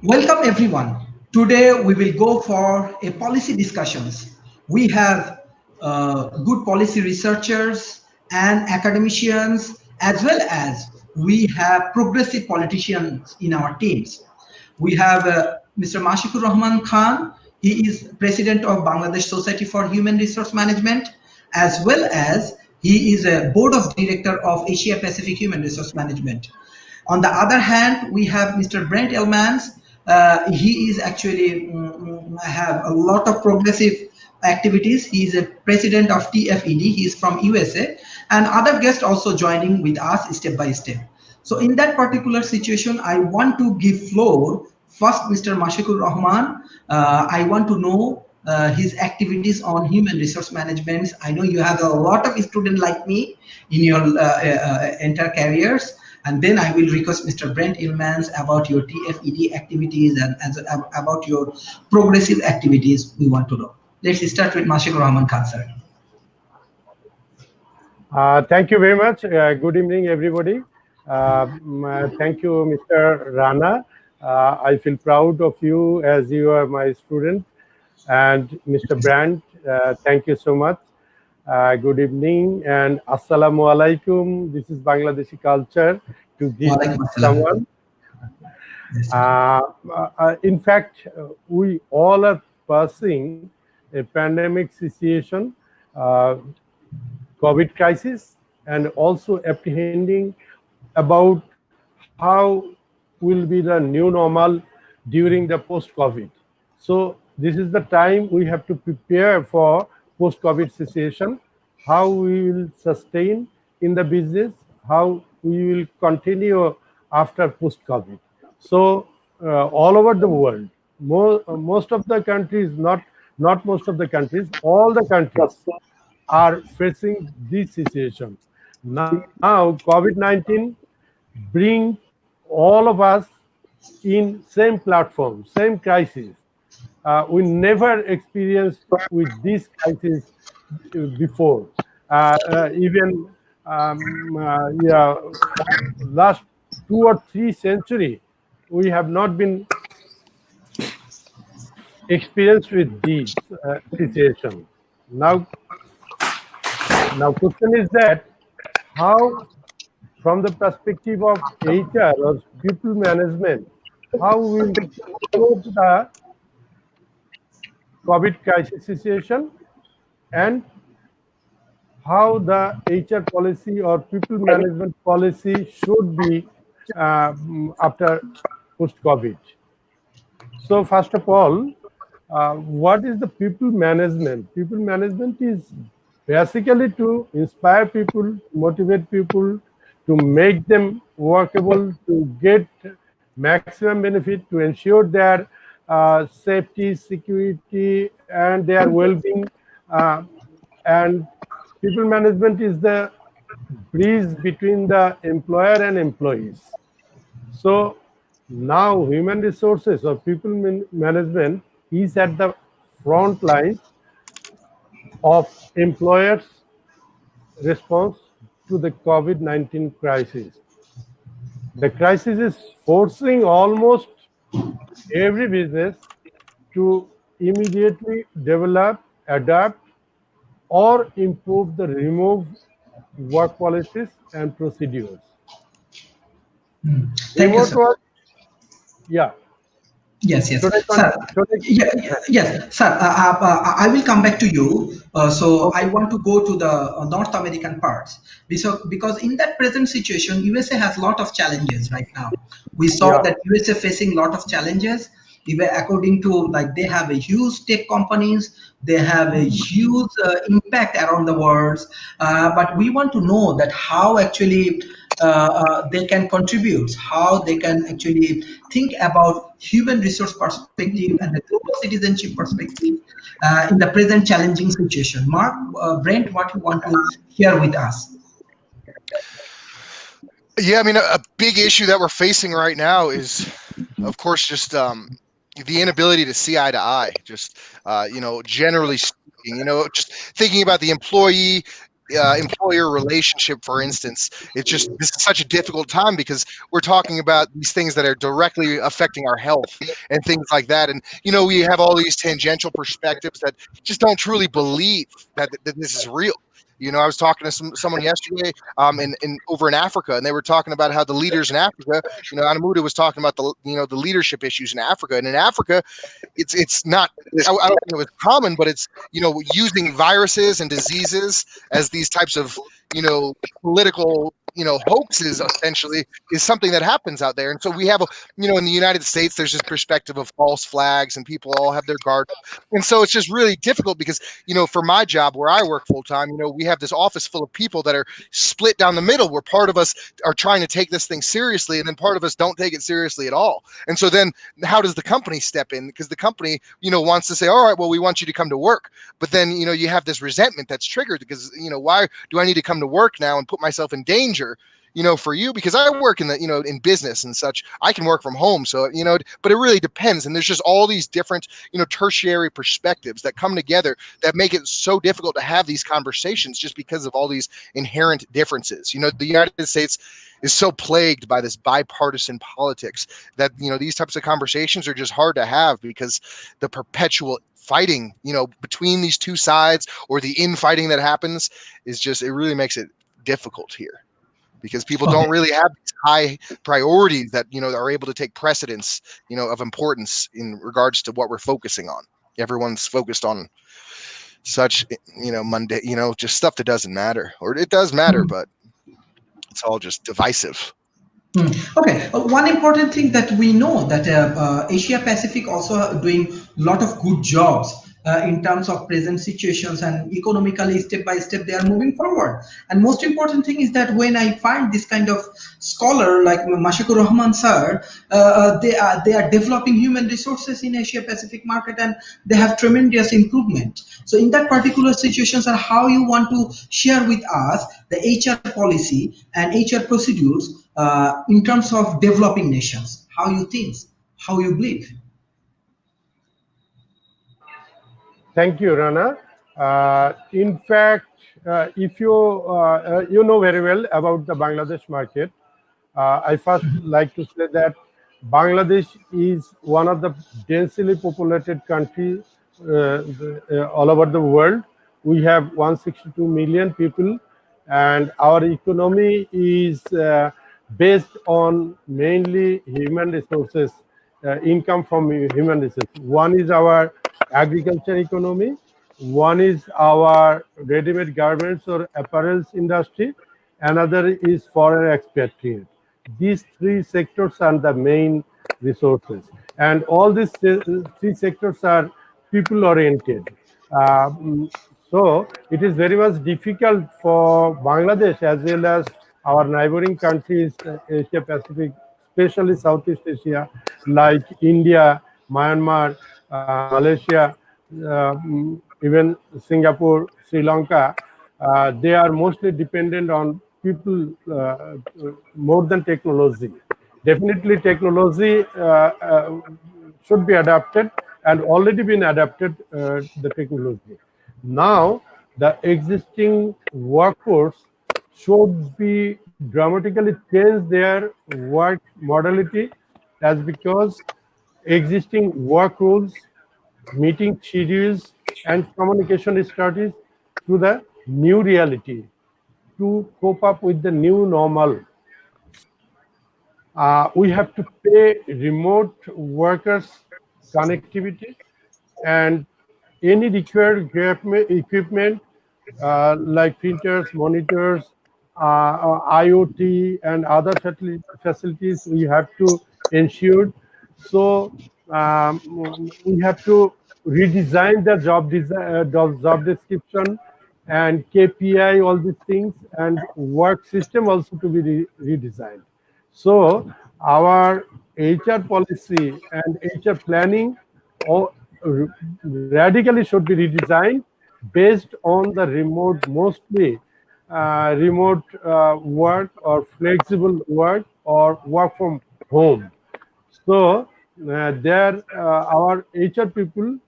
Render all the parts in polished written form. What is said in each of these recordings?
Welcome everyone. Today we will go for a policy discussions. We have good policy researchers and academicians as well as we have progressive politicians in our teams. We have Mr. Mashikur Rahman Khan. He is president of Bangladesh Society for Human Resource Management as well as he is a board of director of Asia Pacific Human Resource Management. On the other hand, we have Mr. Brent Elmans. He is actually have a lot of progressive activities. He is a president of TFED. He is from USA, and other guests also joining with us step by step. So in that particular situation, I want to give floor first Mr. Mashikur Rahman. I want to know his activities on human resource management. I know you have a lot of students like me in your entire careers. And then I will request Mr. Brent Illmans about your TFED activities and about your progressive activities we want to know. Let's start with Mashikur Rahman Khan, sir. Thank you very much. Good evening, everybody. Thank you, Mr. Rana. I feel proud of you as you are my student. And Mr. Brand, thank you so much. Good evening and Assalamu alaikum. This is Bangladeshi culture to greet someone. In fact, we all are passing a pandemic situation, COVID crisis, and also apprehending about how will be the new normal during the post-COVID. So this is the time we have to prepare for post-COVID situation, how we will sustain in the business, how we will continue after post-COVID. So all over the world, most of the countries, not most of the countries, all the countries are facing this situation. Now COVID-19 bring all of us in same platform, same crisis. We never experienced with this crisis before. Even last 2 or 3 centuries, we have not been experienced with this situation. Now question is that how, from the perspective of HR or people management, how will cope the COVID crisis situation and how the HR policy or people management policy should be after post-COVID. So first of all, what is the people management? People management is basically to inspire people, motivate people, to make them workable, to get maximum benefit, to ensure their safety, security, and their well-being. And people management is the bridge between the employer and employees. So now human resources or people management is at the front line of employers' response to the COVID-19 crisis. The crisis is forcing almost every business to immediately develop, adapt, or improve the remote work policies and procedures. Thank you, sir. Yeah. Yes, sir. Yes, sir. I will come back to you. So I want to go to the North American parts because in that present situation, USA has a lot of challenges right now. We saw that USA facing a lot of challenges. Even according to they have a huge tech companies, they have a huge impact around the world. But we want to know that how actually they can contribute, how they can actually think about human resource perspective and the global citizenship perspective in the present challenging situation. Mark, Brent, what you want to share with us? Yeah, I mean, a big issue that we're facing right now is, of course, just the inability to see eye to eye. Just generally speaking, just thinking about the employee, employer relationship, for instance. It's just, this is such a difficult time because we're talking about these things that are directly affecting our health and things like that. And we have all these tangential perspectives that just don't truly believe that this is real. I was talking to someone yesterday, in over in Africa, and they were talking about how the leaders in Africa, Anamuda was talking about the leadership issues in Africa, and in Africa, it's not. I don't think it was common, but it's using viruses and diseases as these types of political hoaxes, essentially, is something that happens out there. And so we have in the United States, there's this perspective of false flags, and people all have their guard up. And so it's just really difficult because for my job where I work full time, we have this office full of people that are split down the middle, where part of us are trying to take this thing seriously, and then part of us don't take it seriously at all. And so then how does the company step in? Because the company wants to say, all right, well, we want you to come to work, but then you have this resentment that's triggered because why do I need to come to work now and put myself in danger for you? Because I work in the in business and such, I can work from home. So but it really depends, and there's just all these different tertiary perspectives that come together that make it so difficult to have these conversations, just because of all these inherent differences. The United States is so plagued by this bipartisan politics that these types of conversations are just hard to have, because the perpetual fighting between these two sides, or the infighting that happens, is just, it really makes it difficult here, because people don't Okay. really have these high priorities that are able to take precedence of importance in regards to what we're focusing on. Everyone's focused on such mundane, just stuff that doesn't matter, or it does matter, Hmm. but it's all just divisive. Hmm. Okay, one important thing that we know that Asia Pacific also doing a lot of good jobs in terms of present situations, and economically step by step they are moving forward. And most important thing is that when I find this kind of scholar like Mashikur Rahman sir, they are developing human resources in Asia Pacific market, and they have tremendous improvement. So in that particular situations, and how you want to share with us the HR policy and HR procedures in terms of developing nations, how you think, how you believe. Thank you, Rana. In fact, if you know very well about the Bangladesh market, I first like to say that Bangladesh is one of the densely populated countries all over the world. We have 162 million people, and our economy is based on mainly human resources, income from human resources. One is our agriculture economy, one is our ready-made garments or apparels industry, another is foreign expatriate. These three sectors are the main resources, and all these three sectors are people oriented. Um, so it is very much difficult for Bangladesh as well as our neighboring countries, Asia Pacific, especially Southeast Asia, like India, Myanmar, Malaysia, even Singapore, Sri Lanka. They are mostly dependent on people more than technology. Definitely, technology should be adapted and already been adapted the technology. Now, the existing workforce should be dramatically change their work modality, as because existing work rules, meeting schedules, and communication strategies to the new reality to cope up with the new normal. We have to pay remote workers connectivity and any required equipment like printers, monitors, IoT, and other facilities we have to ensure. So we have to redesign the job description and KPI, all these things, and work system also to be redesigned. So our HR policy and HR planning all radically should be redesigned based on the remote, mostly remote work or flexible work or work from home. So our HR people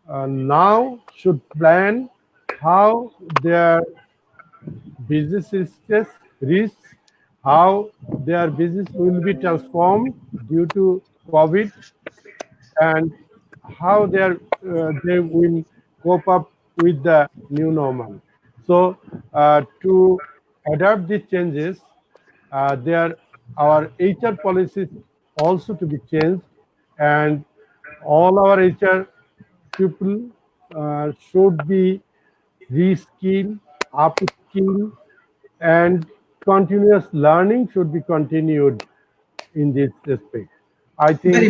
now should plan how their business risks, how their business will be transformed due to COVID, and how they will cope up with the new normal. So, to adapt these changes, there our HR policies also to be changed, and all our HR people should be reskill, upskill, and continuous learning should be continued in this aspect. I think Very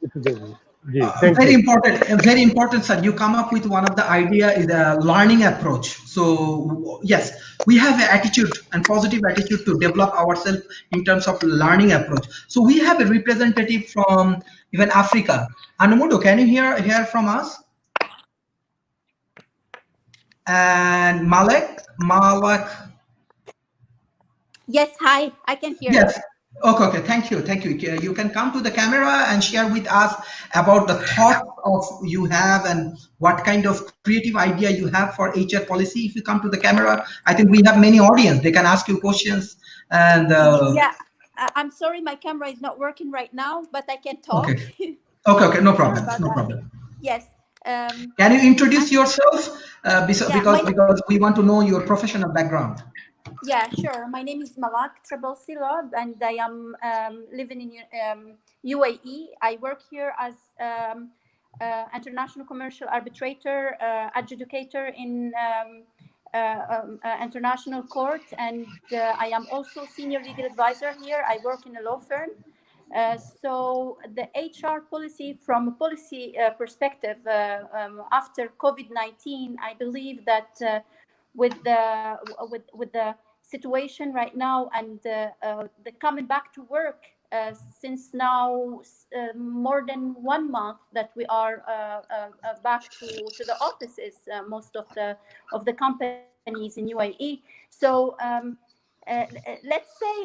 it is the Ji, thank very you. important, very important, sir. You come up with one of the idea is a learning approach. So yes, we have an attitude and positive attitude to develop ourselves in terms of learning approach. So we have a representative from even Africa. Anumudo, can you hear from us? And Malek. Yes, hi, I can hear you. Yes. Okay, okay. Thank you. You can come to the camera and share with us about the thoughts of you have and what kind of creative idea you have for HR policy. If you come to the camera, I think we have many audience. They can ask you questions. And Yeah, I'm sorry, my camera is not working right now, but I can talk. okay, okay. No Sorry problem. about No that. problem. Yes. Um, Can you introduce actually, yourself? yeah, my Because we want to know your professional background. yeah, sure. My name is Malak Triple Silab, and I am living in UAE. I work here as international commercial arbitrator, adjudicator in international court, and I am also senior legal advisor here. I work in a law firm. So the HR policy, from a policy perspective, after COVID-19, I believe that with the situation right now and the coming back to work since now more than 1 month that we are back to the offices, most of the companies in UAE. So let's say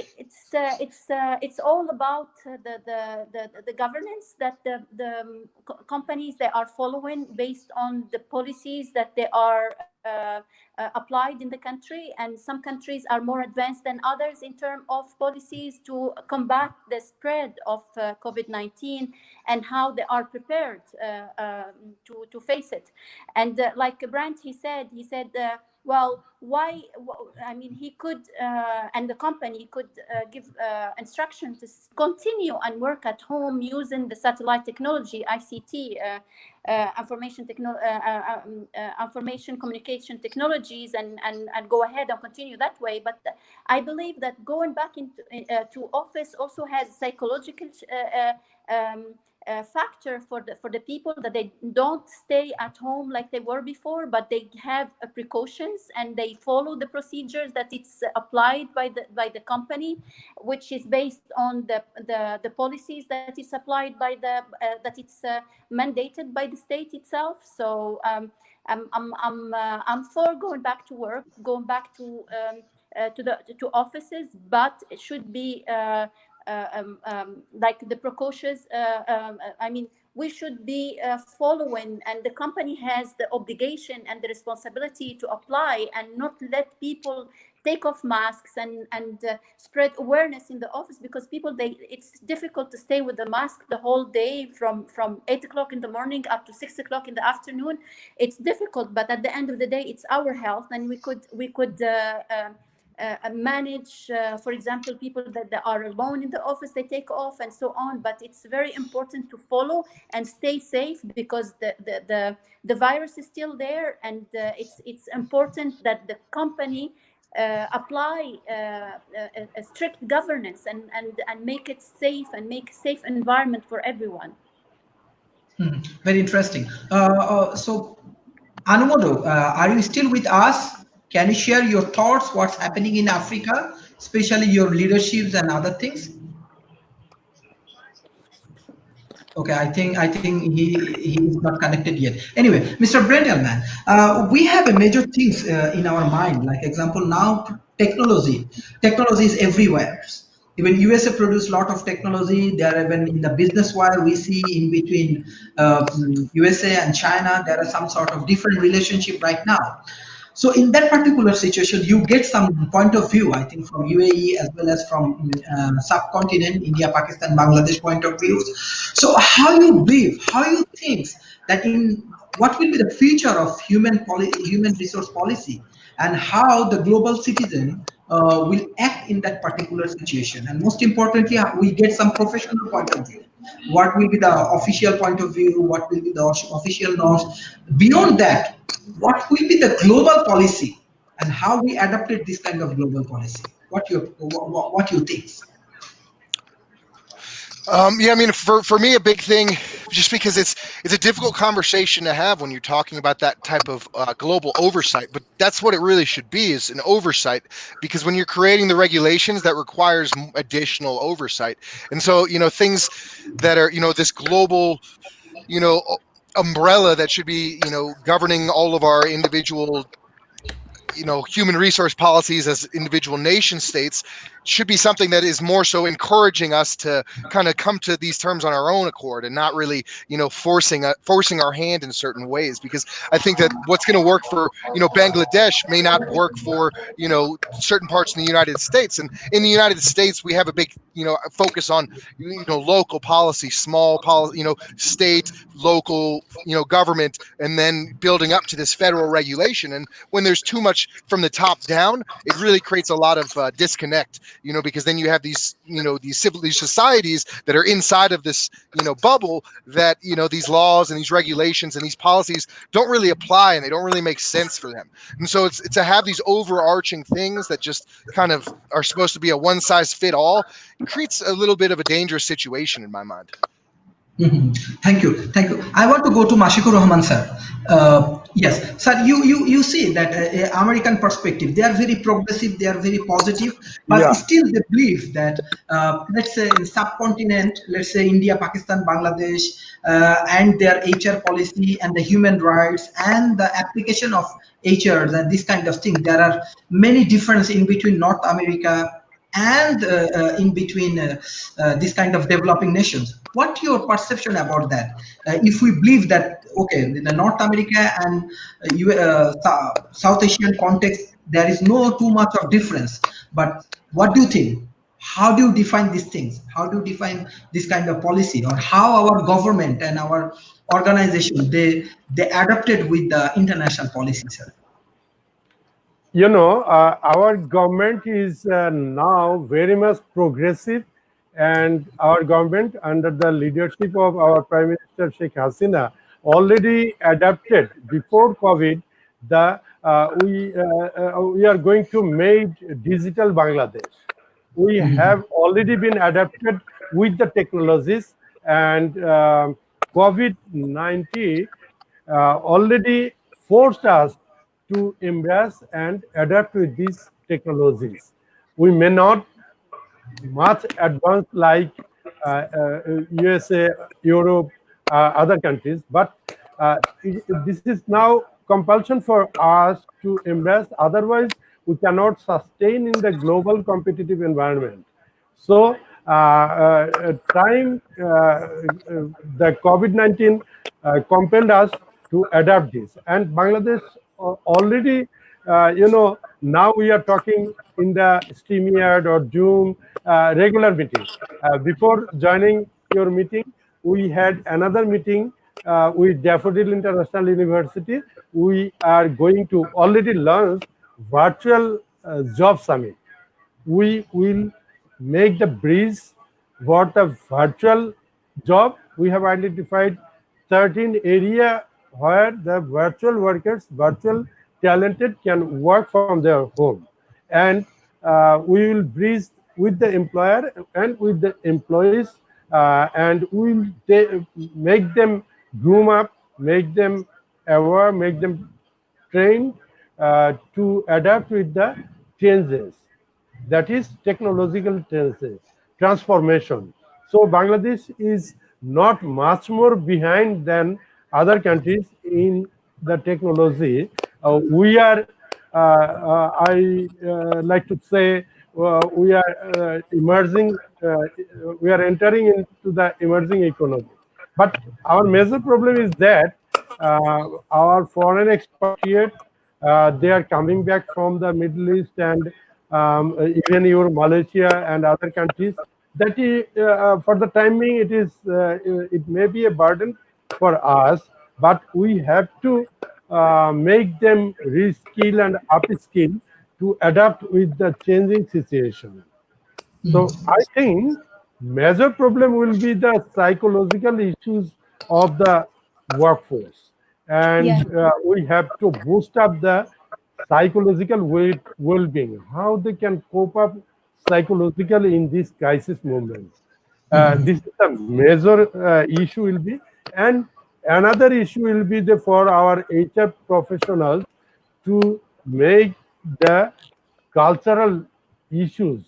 it's all about the governance that the companies they are following based on the policies that they are applied in the country, and some countries are more advanced than others in terms of policies to combat the spread of COVID-19 and how they are prepared to face it. And like Brent, he said well, why? I mean, he could, and the company could give instruction to continue and work at home using the satellite technology, ICT, information communication technologies, and go ahead and continue that way. But I believe that going back into to office also has psychological factor for the people, that they don't stay at home like they were before, but they have precautions and they follow the procedures that it's applied by the company, which is based on the policies that is applied by the that it's mandated by the state itself. So I'm for going back to work, going back to offices, but it should be like the precautions. I mean, we should be following, and the company has the obligation and the responsibility to apply and not let people take off masks and spread awareness in the office, because people, it's difficult to stay with the mask the whole day from 8 o'clock in the morning up to 6 o'clock in the afternoon. It's difficult, but at the end of the day, it's our health, and we could manage, for example, people that are alone in the office, they take off and so on. But it's very important to follow and stay safe, because the virus is still there, and it's important that the company apply a strict governance and make it safe and make a safe environment for everyone. Very interesting. So, Anumodo, are you still with us? Can you share your thoughts? What's happening in Africa, especially your leaderships and other things? Okay, I think he is not connected yet. Anyway, Mr. Brendelman, we have a major things in our mind. Like example, now technology is everywhere. Even USA produce a lot of technology. There, even in the business world, we see in between USA and China, there are some sort of different relationship right now. So in that particular situation, you get some point of view, I think, from UAE as well as from subcontinent, India, Pakistan, Bangladesh point of views. So how you believe, how you think that in what will be the future of human resource policy, and how the global citizen will act in that particular situation, and most importantly, we get some professional point of view. What will be the official point of view? What will be the official norms? Beyond that, what will be the global policy and how we adapted this kind of global policy? What you think? Yeah, I mean, for me, a big thing, just because it's a difficult conversation to have when you're talking about that type of global oversight. But that's what it really should be, is an oversight, because when you're creating the regulations, that requires additional oversight. And so, things that are, this global, umbrella that should be, governing all of our individual, human resource policies as individual nation states, should be something that is more so encouraging us to kind of come to these terms on our own accord, and not really, forcing our hand in certain ways. Because I think that what's going to work for, Bangladesh may not work for, certain parts in the United States. And in the United States, we have a big, focus on, local policy, small policy, state, local, government, and then building up to this federal regulation. And when there's too much from the top down, it really creates a lot of disconnect, because then you have these, these societies that are inside of this, bubble, that, these laws and these regulations and these policies don't really apply, and they don't really make sense for them. And so it's to have these overarching things that just kind of are supposed to be a one size fit all, creates a little bit of a dangerous situation in my mind. Mhm. Thank you, thank you. I want to go to Mashikur Rahman, sir. Yes, sir. You see that American perspective. They are very progressive. They are very positive, but Yeah. still they believe that let's say in subcontinent, let's say India, Pakistan, Bangladesh, and their HR policy and the human rights and the application of HRs and this kind of thing. There are many differences in between North America and in between this kind of developing nations. What your perception about that? If we believe that okay, in the North America and South Asian context, there is no too much of difference. But what do you think? How do you define these things? How do you define this kind of policy, or how our government and our organization they adapted with the international policy, sir? Our government is now very much progressive, and our government, under the leadership of our Prime Minister Sheikh Hasina, already adapted before COVID. We are going to make digital Bangladesh. We have already been adapted with the technologies, and COVID-19 already forced us to embrace and adapt with these technologies. We may not much advanced like USA, Europe, other countries, but this is now compulsion for us to embrace. Otherwise, we cannot sustain in the global competitive environment. So, the COVID-19 compelled us to adapt this. And Bangladesh already, now we are talking in the StreamYard or Zoom regular meeting. Before joining your meeting, we had another meeting with Daffodil International University. We are going to already launch virtual job summit. We will make the bridge for the virtual job. We have identified 13 area where the virtual workers, virtual talented can work from their home. And we will bridge with the employer and with the employees, and we will make them groom up, make them aware, make them trained to adapt with the changes, that is technological changes, transformation. So Bangladesh is not much more behind than other countries in the technology. We are, I like to say, we are emerging, we are entering into the emerging economy. But our major problem is that our foreign expatriate They are coming back from the Middle East and even your Malaysia and other countries. That is, for the time being, it may be a burden for us, but we have to make them reskill and upskill to adapt with the changing situation. So I think major problem will be the psychological issues of the workforce, Yeah. and we have to boost up the psychological well-being, how they can cope up psychologically in this crisis moment. This is a major issue will be, and another issue will be for our HR professionals to make the cultural issues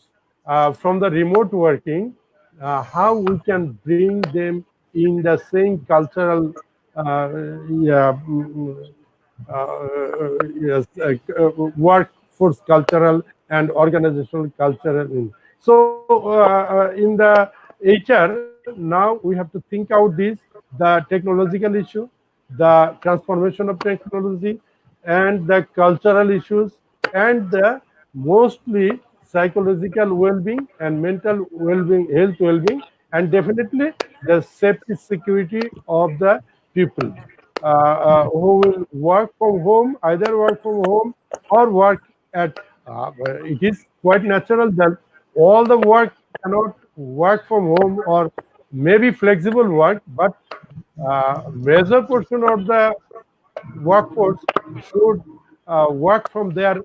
from the remote working, how we can bring them in the same cultural yeah, yes, workforce cultural and organizational cultural. So in the HR now we have to think out this, the technological issue, the transformation of technology, and the cultural issues, and the mostly psychological well-being and mental well-being, health well-being, and definitely the safety security of the people who will work from home, either work from home or work at. It is quite natural that all the work cannot work from home or maybe flexible work, but major portion of the workforce should work from their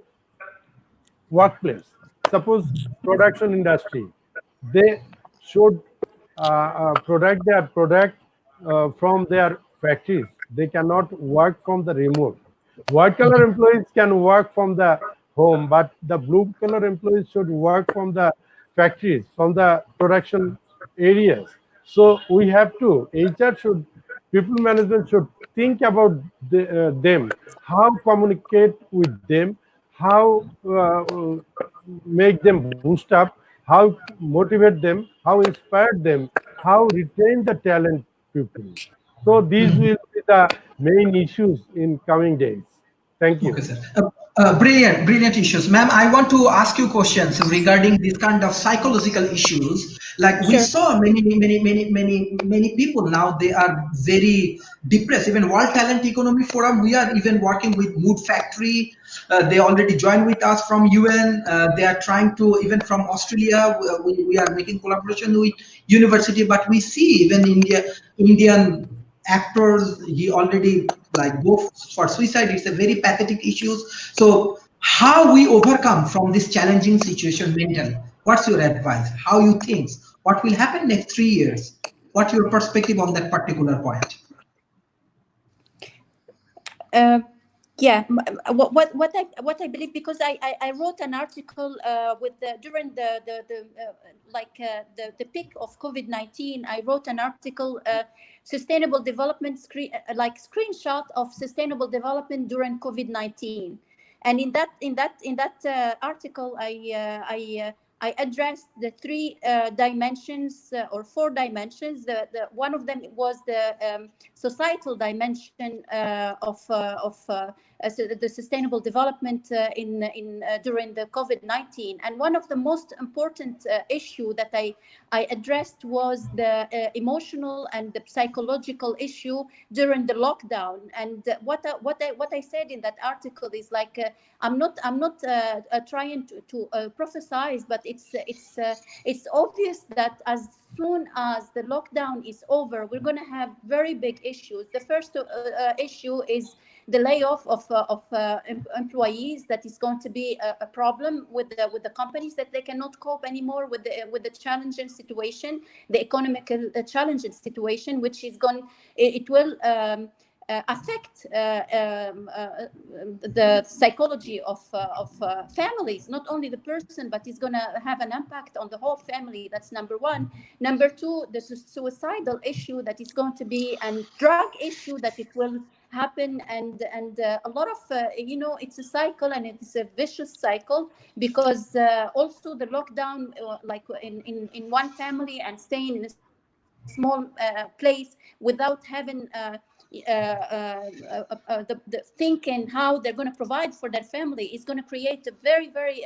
workplace. Suppose production industry, they should product their product from their factories. They cannot work from the remote. White collar employees can work from the home, but the blue collar employees should work from the factories, from the production areas. So we have to, HR should, people management should think about them, how communicate with them, how make them boost up, how motivate them, how inspire them, how retain the talent people. So these will be the main issues in coming days. Thank you. Okay, sir. Brilliant, brilliant issues. Ma'am, I want to ask you questions regarding this kind of psychological issues. Like we Sure. saw many people now, they are very depressed. Even World Talent Economy Forum, we are even working with Mood Factory. They already joined with us from UN. They are trying to, even from Australia, we are making collaboration with university, but we see even Indian actors, he already like go for suicide. It's a very pathetic issue. So how we overcome from this challenging situation mentally? What's your advice? How you think? What will happen next 3 years? What's your perspective on that particular point? Uh, yeah, what I believe, because I wrote an article with during the peak of COVID-19. I wrote an article, sustainable development screenshot of sustainable development during COVID-19. And in that article, I addressed the three dimensions, or four dimensions. The one of them was the societal dimension of the sustainable development in during the COVID-19. And one of the most important issue that I addressed was the emotional and the psychological issue during the lockdown. And what I said in that article is like, I'm not trying to prophesize, but it's obvious that as soon as the lockdown is over, we're going to have very big issues. The first issue is the layoff of employees. That is going to be a problem with the companies, that they cannot cope anymore with the challenging situation, the economical challenging situation, which is going, it will affect the psychology of families, not only the person, but it's going to have an impact on the whole family. That's number one. Number two, the suicidal issue that is going to be, and drug issue that it will happen, and a lot of it's a cycle, and it's a vicious cycle, because also the lockdown, like in one family, and staying in a small place without having the thinking how they're going to provide for their family is going to create a very very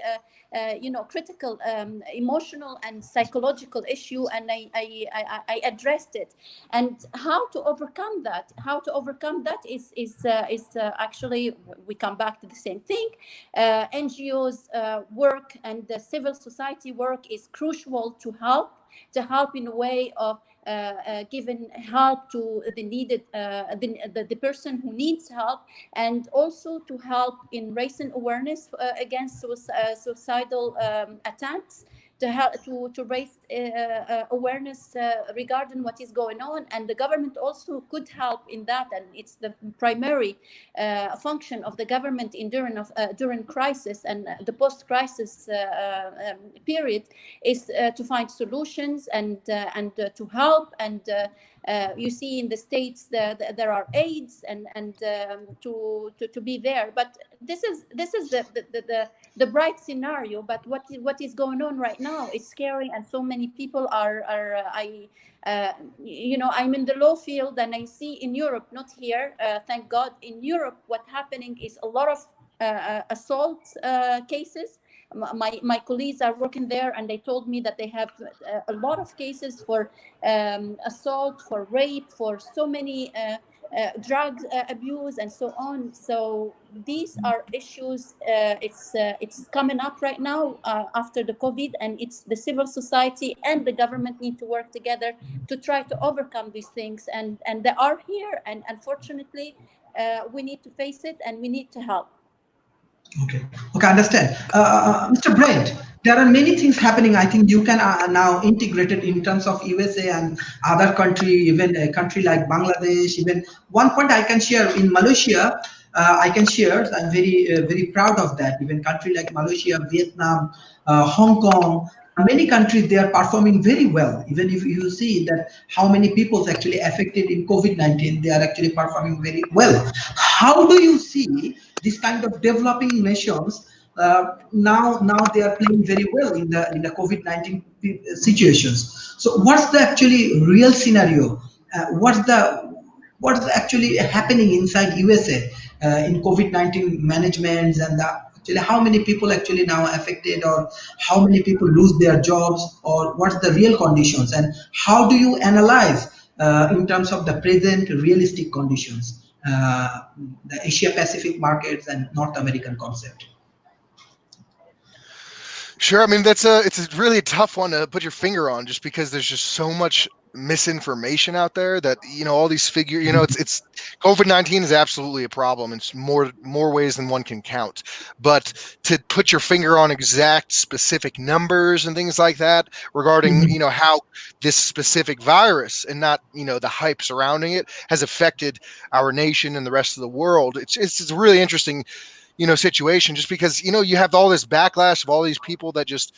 critical emotional and psychological issue, and I addressed it. And how to overcome that is actually, we come back to the same thing. NGOs work and the civil society work is crucial to help in a way of giving help to the needed the person who needs help, and also to help in raising awareness against suicidal attacks, to help to raise awareness regarding what is going on. And the government also could help in that, and it's the primary function of the government in during crisis and the post-crisis period is to find solutions and to help. And you see in the states there are aids and to be there. But this is the bright scenario. But what is going on right now is scary, and so many people are I'm in the law field, and I see in Europe, not here, thank God, in Europe what happening is a lot of assault cases. My colleagues are working there, and they told me that they have a lot of cases for assault, for rape, for so many drug abuse, and so on. So these are issues. It's coming up right now after the COVID, and it's the civil society and the government need to work together to try to overcome these things. And they are here, and unfortunately, we need to face it, and we need to help. Okay, okay, understand. Mr. Brent, there are many things happening. I think you can now integrate it in terms of USA and other country, even a country like Bangladesh. Even one point I can share in Malaysia, I can share. I'm very proud of that. Even country like Malaysia, Vietnam, Hong Kong, many countries they are performing very well. Even if you see that how many people actually affected in COVID-19, they are actually performing very well. How do you see this kind of developing nations now they are playing very well in the COVID-19 situations? So what's the actually real scenario? What's actually happening inside USA in COVID-19 management, and actually how many people actually now affected, or how many people lose their jobs, or what's the real conditions, and how do you analyze in terms of the present realistic conditions, the Asia Pacific markets and North American concept? Sure. I mean, it's a really tough one to put your finger on, just because there's just so much misinformation out there that, all these figures, it's COVID-19 is absolutely a problem. It's more ways than one can count. But to put your finger on exact specific numbers and things like that regarding, Mhm. how this specific virus, and not, the hype surrounding it, has affected our nation and the rest of the world, it's a really interesting, situation, just because, you have all this backlash of all these people that just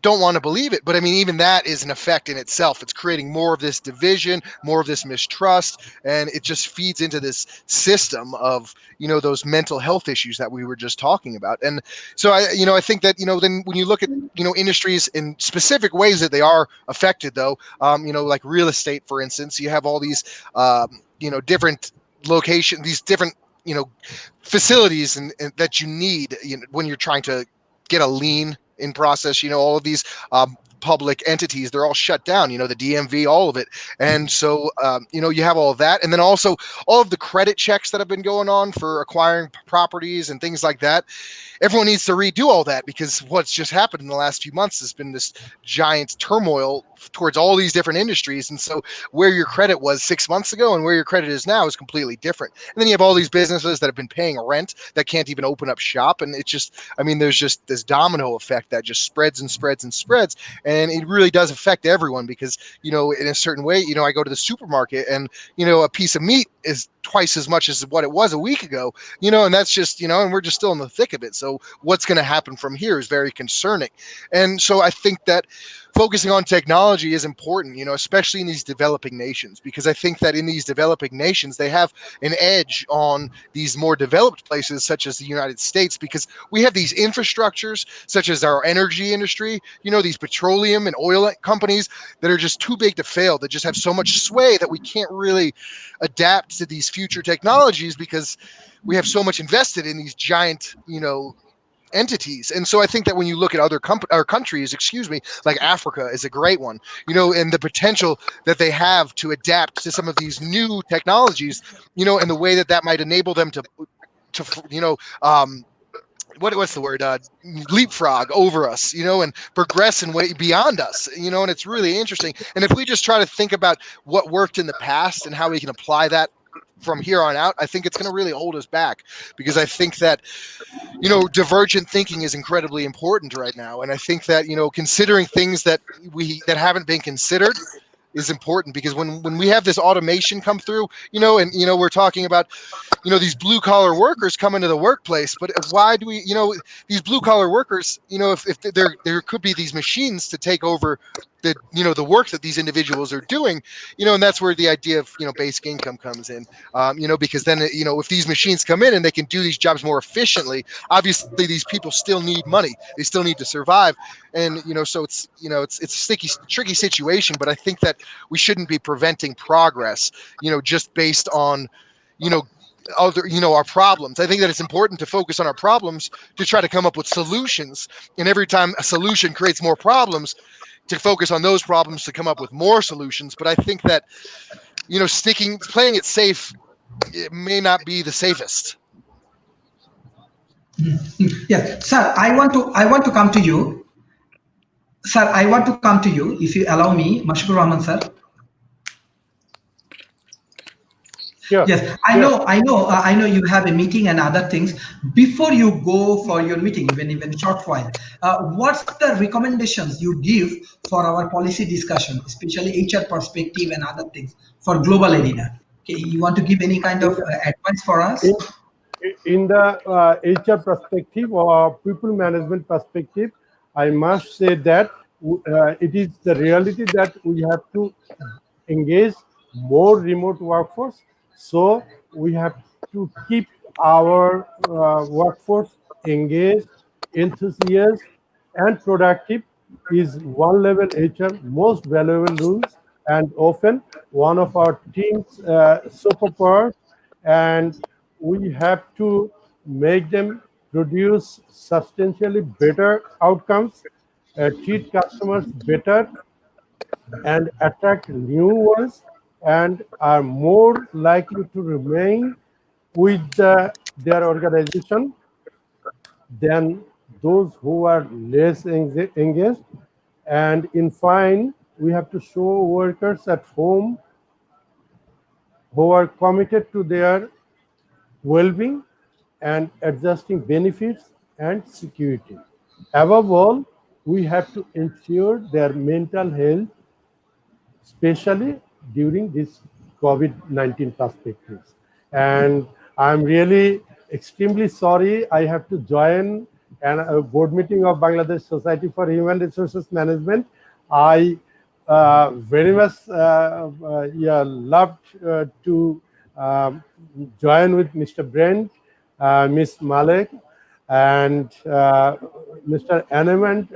don't want to believe it. But I mean, even that is an effect in itself. It's creating more of this division, more of this mistrust, and it just feeds into this system of, those mental health issues that we were just talking about. And so I think that, then when you look at, industries in specific ways that they are affected, though, like real estate, for instance, you have all these, different location, these different, facilities and that you need, when you're trying to get a lien in process. All of these public entities, they're all shut down, the DMV, all of it. And so you have all of that, and then also all of the credit checks that have been going on for acquiring properties and things like that. Everyone needs to redo all that, because what's just happened in the last few months has been this giant turmoil towards all these different industries. And so where your credit was 6 months ago and where your credit is now is completely different. And then you have all these businesses that have been paying rent that can't even open up shop. And it's just, I mean, there's just this domino effect that just spreads and spreads and spreads. And it really does affect everyone, because, in a certain way, I go to the supermarket, and, a piece of meat is twice as much as what it was a week ago, and that's just, and we're just still in the thick of it. So what's going to happen from here is very concerning. And so I think that focusing on technology is important, especially in these developing nations, because I think that in these developing nations, they have an edge on these more developed places such as the United States, because we have these infrastructures such as our energy industry, these petroleum and oil companies that are just too big to fail, that just have so much sway that we can't really adapt to these future technologies because we have so much invested in these giant, entities. And so I think that when you look at other countries, like Africa is a great one, and the potential that they have to adapt to some of these new technologies, and the way that that might enable them to what's the word, leapfrog over us, and progress and way beyond us, and it's really interesting. And if we just try to think about what worked in the past and how we can apply that from here on out, I think it's going to really hold us back, because I think that divergent thinking is incredibly important right now. And I think that, considering things that haven't been considered is important, because when we have this automation come through, and we're talking about these blue collar workers come into the workplace, but why do we, these blue collar workers, if there could be these machines to take over the work that these individuals are doing, and that's where the idea of basic income comes in, because then if these machines come in and they can do these jobs more efficiently, obviously these people still need money, they still need to survive. And so it's a sticky, tricky situation. But I think that we shouldn't be preventing progress, just based on you know our problems. I think that it's important to focus on our problems, to try to come up with solutions, and every time a solution creates more problems, to focus on those problems to come up with more solutions. But I think that playing it safe, it may not be the safest. Yes, sir. I want to come to you, sir. I want to come to you, if you allow me, Mashkur Rahman, sir. Sure, Yes, I sure. know, I know, I know you have a meeting and other things. Before you go for your meeting, even short while, what's the recommendations you give for our policy discussion, especially HR perspective and other things for global arena? Okay, you want to give any kind In of advice for us? in in the HR perspective or people management perspective, I must say that it is the reality that we have to engage more remote workforce. So we have to keep our workforce engaged, enthusiastic, and productive is one level HR most valuable rules, and often one of our team's superpowers. And we have to make them produce substantially better outcomes, treat customers better, and attract new ones, and are more likely to remain with their organization than those who are less engaged. And in fine, we have to show workers at home who are committed to their well-being and adjusting benefits and security. Above all, we have to ensure their mental health, especially during this COVID-19 perspectives. And I'm really extremely sorry I have to join a board meeting of Bangladesh Society for Human Resources Management. I very much yeah, loved to join with Mr. Brent, Ms. Malek, and Mr. Anamant.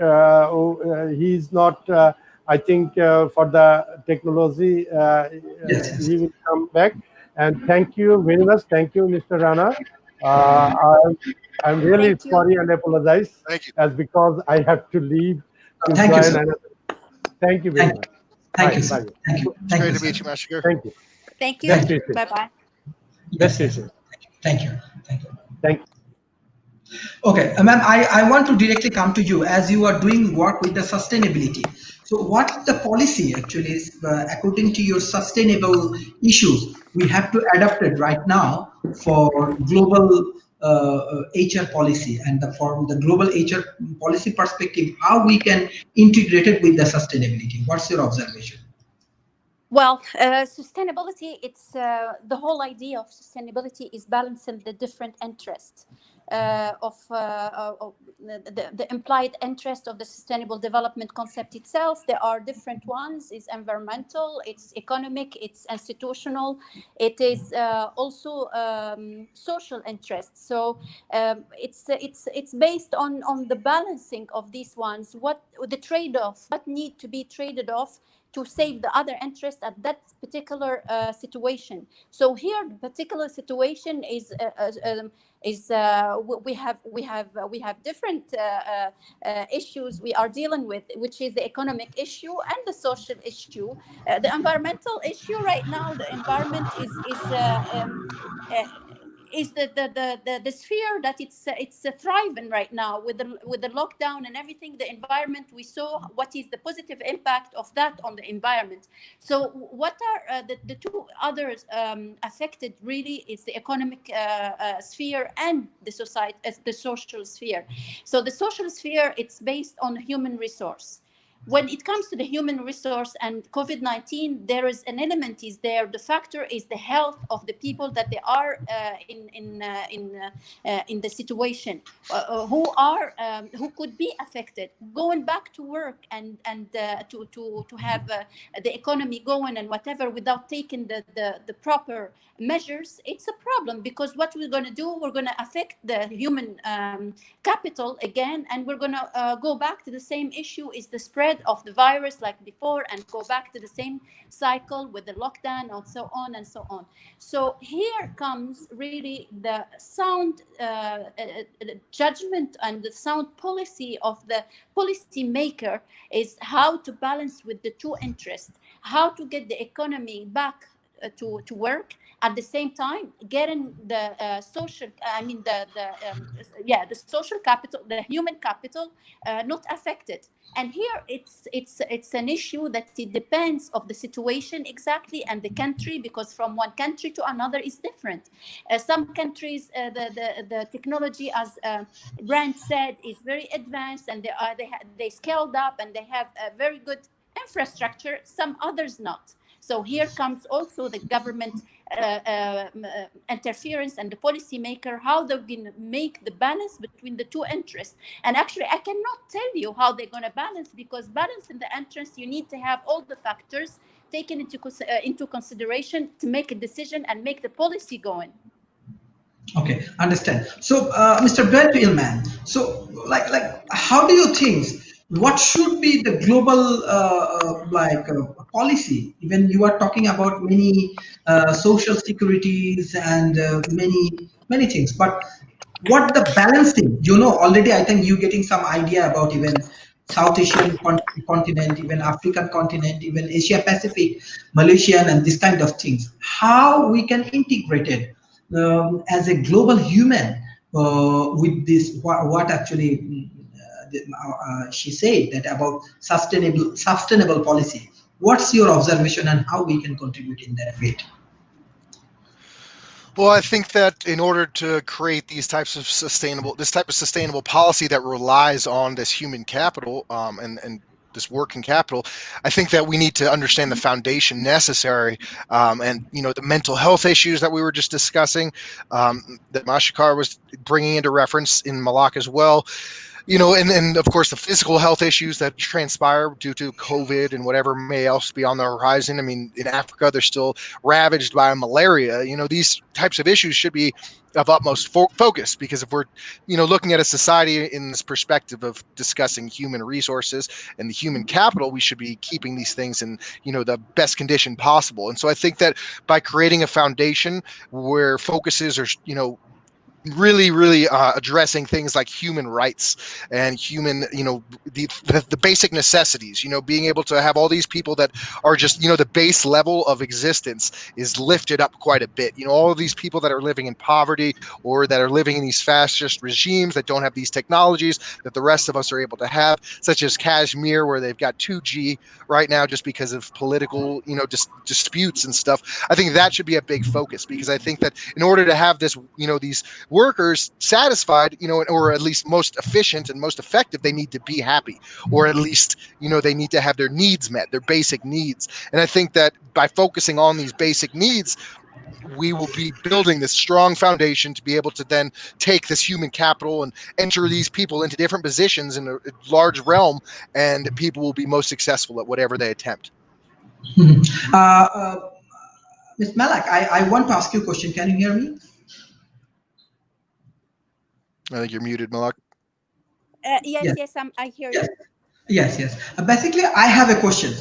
He is not, I think, for the technology, Yes, yes. he will come back. And thank you very much. Thank you, Mr. Rana. I'm really Thank you. sorry and apologize Thank you. as because I have to leave to Thank you, join sir. another. Thank you very Thank, much. thank Bye. you, sir. Bye. Thank you. It's Thank great you, to sir. meet you, Master. Thank you. Thank you. Best Thank you. wishes. Bye bye. Best Yes, yes. wishes. Thank you. Thank you. Thank you. Okay, ma'am, I want to directly come to you as you are doing work with the sustainability. So, what the policy actually is, according to your sustainable issues, we have to adapt it right now for global HR policy, and from the global HR policy perspective, how we can integrate it with the sustainability. What's your observation? Well, sustainability, it's the whole idea of sustainability is balancing the different interests of the implied interest of the sustainable development concept itself. There are different ones. It's environmental, it's economic, it's institutional, it is also social interest. So it's based on the balancing of these ones, what the trade-off, what need to be traded off to save the other interest at that particular situation. So here, the particular situation is we have different issues we are dealing with, which is the economic issue and the social issue. The environmental issue right now, the environment uh, is the sphere that it's thriving right now with the lockdown and everything. The environment, we saw what is the positive impact of that on the environment. So what are the two others affected really is the economic sphere and the society, the social sphere. So the social sphere, it's based on human resource. When it comes to the human resource and COVID-19, there is an element is there. The factor is the health of the people that they are in the situation, who could be affected. Going back to work and to have the economy going and whatever without taking the proper measures, it's a problem, because what we're going to do, we're going to affect the human capital again, and we're going to go back to the same issue, is the spread of the virus like before, and go back to the same cycle with the lockdown and so on and so on. So here comes really the sound judgment and the sound policy of the policy maker, is how to balance with the two interests, how to get the economy back to work, at the same time getting the social, I mean the social capital, the human capital, not affected. And here it's an issue that it depends of the situation exactly and the country, because from one country to another is different. Some countries, the technology, as Brand said, is very advanced, and they scaled up and they have a very good infrastructure. Some others not. So here comes also the government interference and the policymaker, how they're going to make the balance between the two interests. And actually, I cannot tell you how they're going to balance, because balancing the interests, you need to have all the factors taken into consideration to make a decision and make the policy going. Okay, understand. So, Mr. Brent Illman, so how do you think what should be the global policy? Even you are talking about many social securities and many things, but what the balancing? Already I think you getting some idea about even South Asian continent, even African continent, even Asia Pacific, Malaysian, and this kind of things. How we can integrate it as a global human with this what actually she said that about sustainable policy. What's your observation and how we can contribute in that way? Well, I think that in order to create this type of sustainable policy that relies on this human capital, and this working capital, I think that we need to understand the foundation necessary, and the mental health issues that we were just discussing, that Mashikar was bringing into reference in Malak as well. And of course the physical health issues that transpire due to COVID and whatever may else be on the horizon. I mean, in Africa, they're still ravaged by malaria. These types of issues should be of utmost focus, because if we're, looking at a society in this perspective of discussing human resources and the human capital, we should be keeping these things in, the best condition possible. And so I think that by creating a foundation where focuses are, really addressing things like human rights and human, the basic necessities, being able to have all these people that are just, the base level of existence is lifted up quite a bit. All of these people that are living in poverty or that are living in these fascist regimes that don't have these technologies that the rest of us are able to have, such as Kashmir, where they've got 2G right now just because of political, disputes and stuff. I think that should be a big focus, because I think that in order to have this, these workers satisfied, or at least most efficient and most effective, they need to be happy, or at least, they need to have their needs met, their basic needs. And I think that by focusing on these basic needs, we will be building this strong foundation to be able to then take this human capital and enter these people into different positions in a large realm, and people will be most successful at whatever they attempt. uh, uh, Ms. Malak, I want to ask you a question. Can you hear me? I think you're muted, Malak. Yes, Yes. yes, I hear Yes. you. Yes, yes. Basically, I have a question.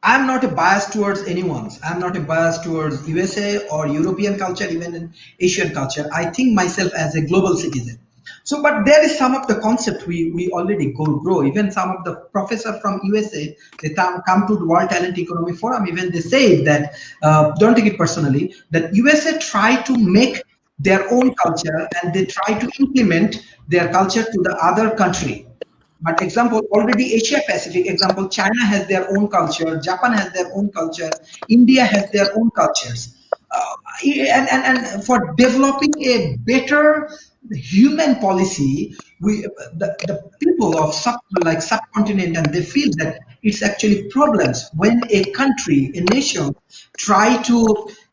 I'm not a bias towards anyone's. I'm not a bias towards USA or European culture, even in Asian culture. I think myself as a global citizen. So, but there is some of the concept we already grow. Even some of the professor from USA, they come to the World Talent Economy Forum. Even they say that, don't take it personally, that USA try to make their own culture and they try to implement their culture to the other country. But example, already Asia Pacific, example, China has their own culture, Japan has their own culture, India has their own cultures. And for developing a better human policy, the people of subcontinent, and they feel that it's actually problems when a country, a nation, try to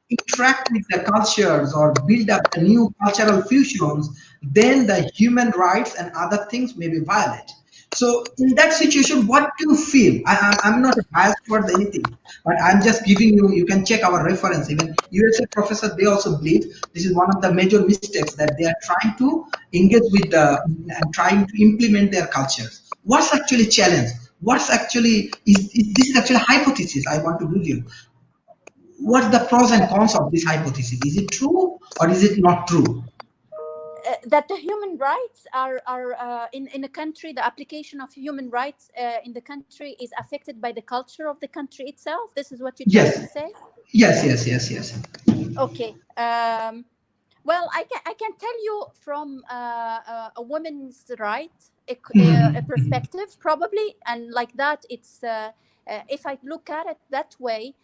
interact with the cultures or build up the new cultural fusions, then the human rights and other things may be violated. So in that situation, what do you feel? I'm not biased towards anything, but I'm just giving you, you can check our reference. Even USA professor, they also believe this is one of the major mistakes that they are trying to engage with the and trying to implement their cultures. What's actually challenge? What's actually, is this is actually hypothesis I want to give you. What's the pros and cons of this hypothesis? Is it true or is it not true? That the human rights are in a country, the application of human rights in the country is affected by the culture of the country itself. This is what you're trying Yes, to say? yes, yes, yes, yes. Okay. Well, I can tell you from a woman's right a Mhm. perspective, probably, and like that, it's if I look at it that way,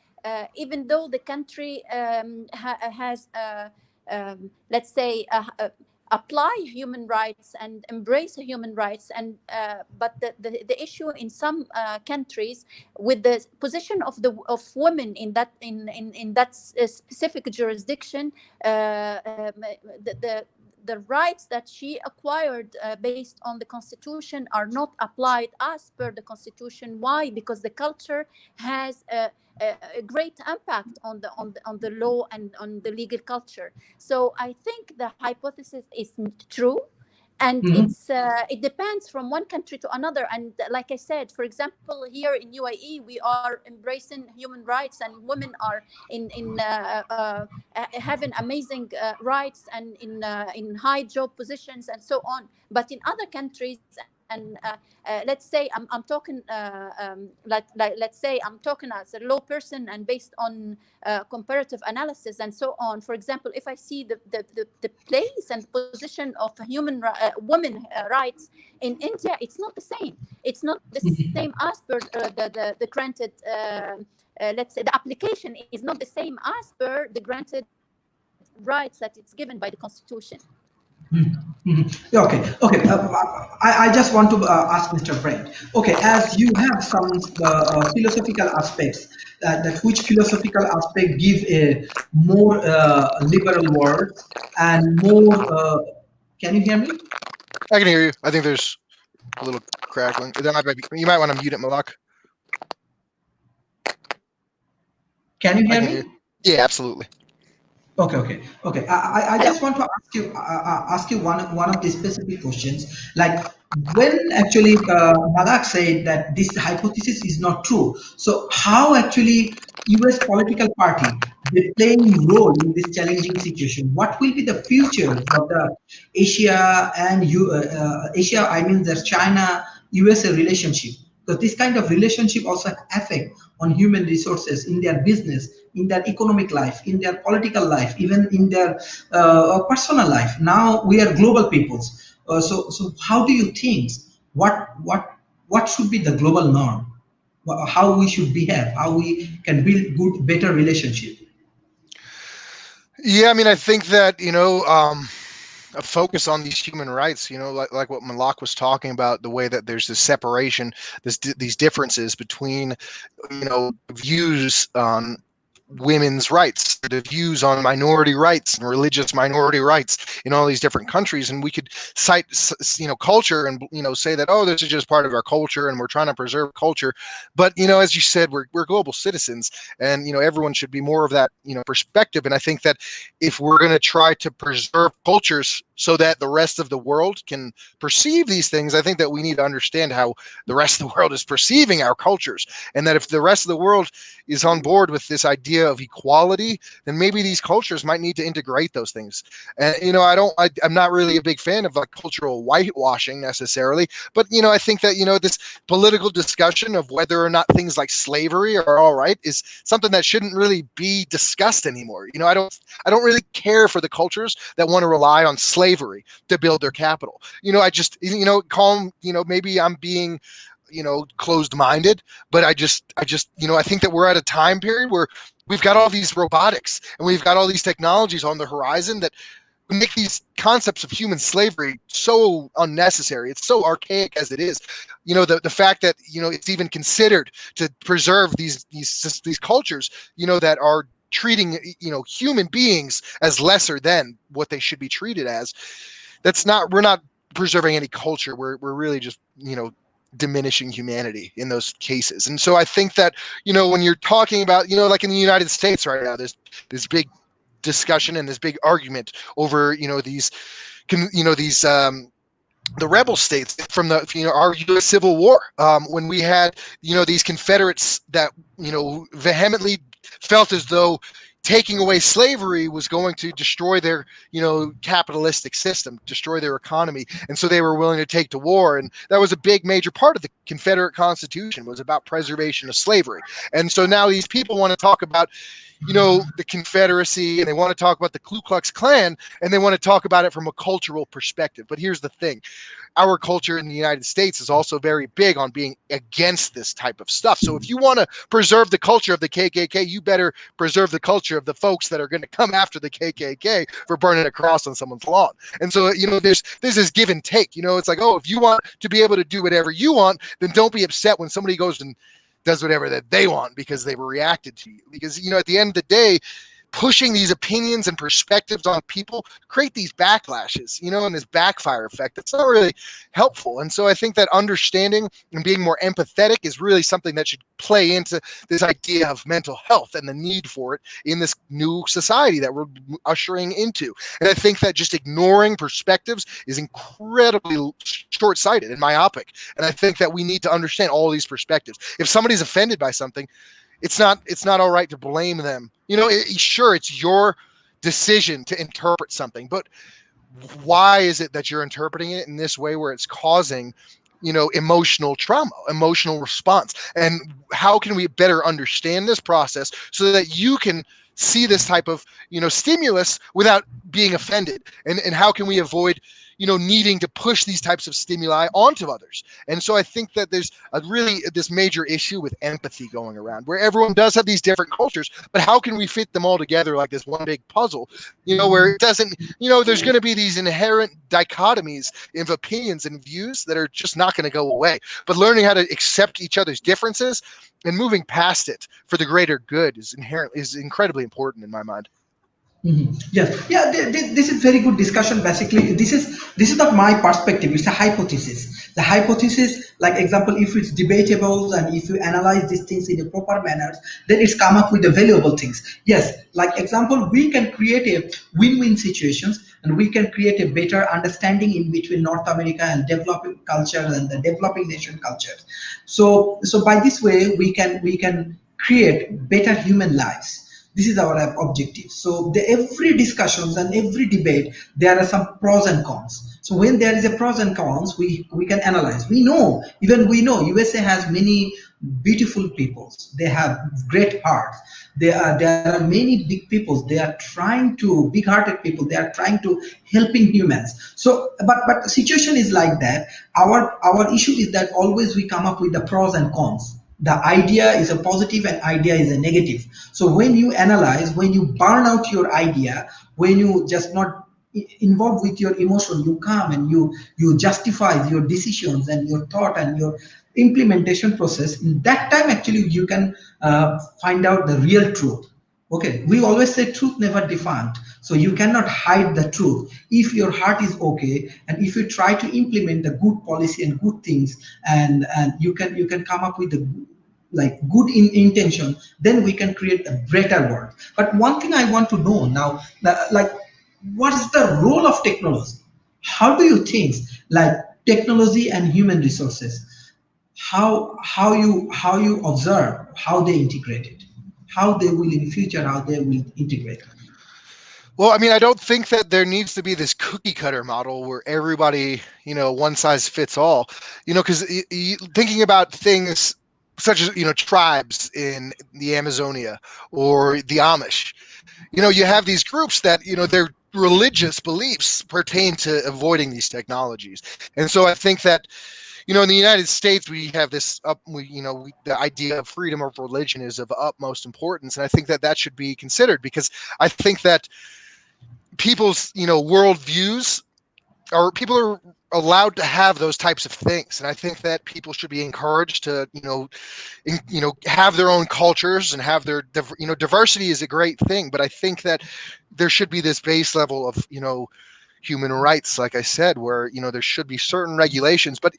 even though the country has, let's say, apply human rights and embrace human rights, and but the issue in some countries with the position of women in that specific jurisdiction, the rights that she acquired based on the constitution are not applied as per the constitution. Why? Because the culture has a great impact on the law and on the legal culture. So I think the hypothesis is true, and Mhm. it depends from one country to another. And like I said, for example, here in UAE, we are embracing human rights, and women are having amazing rights, and in high job positions and so on. But in other countries, and let's say I'm talking let's say I'm talking as a law person, and based on comparative analysis and so on. For example, if I see the place and position of women rights in India, it's not the same. It's not the same as per the granted. Let's say the application is not the same as per the granted rights that it's given by the constitution. Mhm. Yeah, okay, okay. I just want to ask Mr. Brent. Okay, as you have some philosophical aspects, that which philosophical aspect give a more liberal words and more. Can you hear me? I can hear you. I think there's a little crackling. You might want to mute it, Malak. Can you I hear can hear you. me? Yeah, absolutely. Okay, okay, okay. I Hello. just want to ask you one of the specific questions. Like when actually Malak said that this hypothesis is not true. So how actually U.S. political party they playing role in this challenging situation? What will be the future of the Asia and Asia? I mean, the China USA relationship, because this kind of relationship also affect on human resources in their business, in their economic life, in their political life, even in their personal life. Now we are global peoples. So how do you think, what should be the global norm? How we should behave, how we can build good, better relationship? Yeah, I mean, I think that a focus on these human rights, like what Malak was talking about, the way that there's this separation, these differences between, views on women's rights, the views on minority rights and religious minority rights in all these different countries. And we could cite, culture and, say that, oh, this is just part of our culture and we're trying to preserve culture. But, as you said, we're global citizens, and, everyone should be more of that, perspective. And I think that if we're going to try to preserve cultures so that the rest of the world can perceive these things, I think that we need to understand how the rest of the world is perceiving our cultures. And that if the rest of the world is on board with this idea of equality, then maybe these cultures might need to integrate those things. And I'm not really a big fan of like cultural whitewashing necessarily, but I think that this political discussion of whether or not things like slavery are all right is something that shouldn't really be discussed anymore. I don't really care for the cultures that want to rely on slavery to build their capital. I just maybe I'm being closed-minded, but I think that we're at a time period where we've got all these robotics and we've got all these technologies on the horizon that make these concepts of human slavery so unnecessary. It's so archaic as it is. The fact that it's even considered to preserve these cultures, that are treating human beings as lesser than what they should be treated as. We're not preserving any culture. We're really just diminishing humanity in those cases. And so I think that when you're talking about like in the United States right now, there's this big discussion and this big argument over these the rebel states from the our U.S. Civil War, when we had these Confederates that vehemently felt as though taking away slavery was going to destroy their capitalistic system, destroy their economy, and so they were willing to take to war. And that was a big major part of the Confederate Constitution, was about preservation of slavery. And so now these people want to talk about the Confederacy, and they want to talk about the Ku Klux Klan, and they want to talk about it from a cultural perspective. But here's the thing: our culture in the United States is also very big on being against this type of stuff. So if you want to preserve the culture of the KKK, you better preserve the culture of the folks that are going to come after the KKK for burning a cross on someone's lawn. And so, there's this give and take. It's like, oh, if you want to be able to do whatever you want, then don't be upset when somebody goes and does whatever that they want because they've reacted to you. Because, at the end of the day, pushing these opinions and perspectives on people create these backlashes, and this backfire effect. It's not really helpful. And so I think that understanding and being more empathetic is really something that should play into this idea of mental health and the need for it in this new society that we're ushering into. And I think that just ignoring perspectives is incredibly short-sighted and myopic. And I think that we need to understand all these perspectives. If somebody's offended by something, it's not all right to blame them. Sure, it's your decision to interpret something, but why is it that you're interpreting it in this way where it's causing emotional trauma, emotional response? And how can we better understand this process so that you can see this type of stimulus without being offended? And how can we avoid needing to push these types of stimuli onto others? And so I think that there's this major issue with empathy going around, where everyone does have these different cultures, but how can we fit them all together like this one big puzzle, where it doesn't, there's going to be these inherent dichotomies of opinions and views that are just not going to go away. But learning how to accept each other's differences and moving past it for the greater good is incredibly important in my mind. Yes, yeah. This is very good discussion. Basically, this is not my perspective. It's a hypothesis. The hypothesis, like example, if it's debatable and if you analyze these things in a proper manner, then it's come up with the valuable things. Yes, like example, we can create a win-win situations, and we can create a better understanding in between North America and developing culture and the developing nation cultures. So by this way, we can create better human lives. This is our objective. So every discussions and every debate, there are some pros and cons. So when there is a pros and cons, we can analyze. We know USA has many beautiful peoples. They have great hearts. There are many big peoples. They are trying to big-hearted people. They are trying to helping humans. So, but the situation is like that. Our issue is that always we come up with the pros and cons. The idea is a positive and idea is a negative. So when you analyze, when you burn out your idea, when you just not involved with your emotion, you come and you justify your decisions and your thought and your implementation process. In that time, actually, you can find out the real truth. Okay, we always say truth never defined, so you cannot hide the truth. If your heart is okay, and if you try to implement the good policy and good things, and you can come up with the like good in intention, then we can create a better world. But one thing I want to know now, like, what is the role of technology? How do you think, like, technology and human resources, how you observe how they integrate it, how they will in future, how they will integrate it? Well, I mean, I don't think that there needs to be this cookie cutter model where everybody, one size fits all, because thinking about things such as, tribes in the Amazonia or the Amish, you have these groups that, their religious beliefs pertain to avoiding these technologies. And so I think that, in the United States, we have this the idea of freedom of religion is of utmost importance. And I think that that should be considered, because I think that people's worldviews, or people are allowed to have those types of things, and I think that people should be encouraged to have their own cultures and have their diversity is a great thing, but I think that there should be this base level of human rights, like I said, where there should be certain regulations. But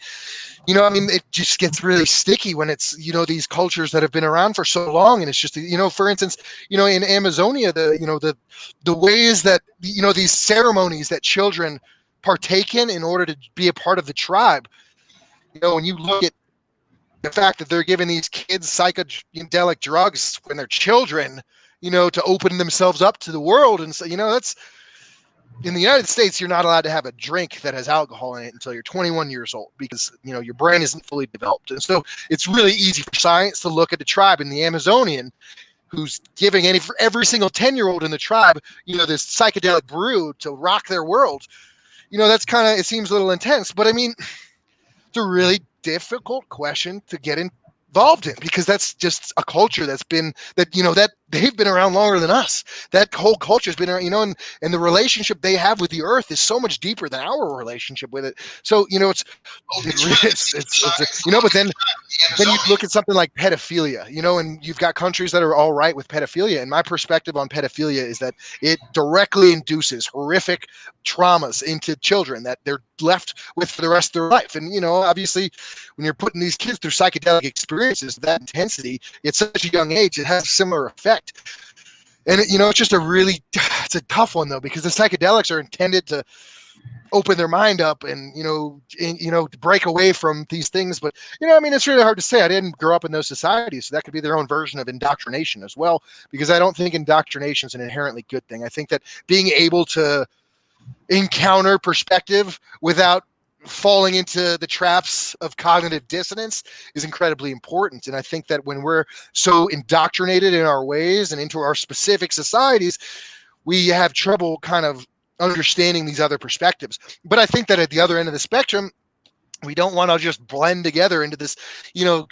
I mean, it just gets really sticky when it's these cultures that have been around for so long, and it's just for instance, in Amazonia, the ways that these ceremonies that children partake in order to be a part of the tribe. When you look at the fact that they're giving these kids psychedelic drugs when they're children, to open themselves up to the world, and so that's in the United States, you're not allowed to have a drink that has alcohol in it until you're 21 years old, because your brain isn't fully developed. And so it's really easy for science to look at the tribe in the Amazonian who's giving for every single 10-year-old in the tribe, this psychedelic brew to rock their world. That's kind of, it seems a little intense, but I mean, it's a really difficult question to get involved in, because that's just a culture that's been that they've been around longer than us. That whole culture has been around, and the relationship they have with the earth is so much deeper than our relationship with it. So but then you look at something like pedophilia, and you've got countries that are all right with pedophilia. And my perspective on pedophilia is that it directly induces horrific traumas into children that they're left with for the rest of their life. And, obviously, when you're putting these kids through psychedelic experiences, that intensity at such a young age, it has a similar effect. And, it's just it's a tough one, though, because the psychedelics are intended to open their mind up and to break away from these things. But I mean, it's really hard to say. I didn't grow up in those societies, so that could be their own version of indoctrination as well, because I don't think indoctrination is an inherently good thing. I think that being able to encounter perspective without falling into the traps of cognitive dissonance is incredibly important. And I think that when we're so indoctrinated in our ways and into our specific societies, we have trouble kind of understanding these other perspectives. But I think that at the other end of the spectrum, we don't want to just blend together into this,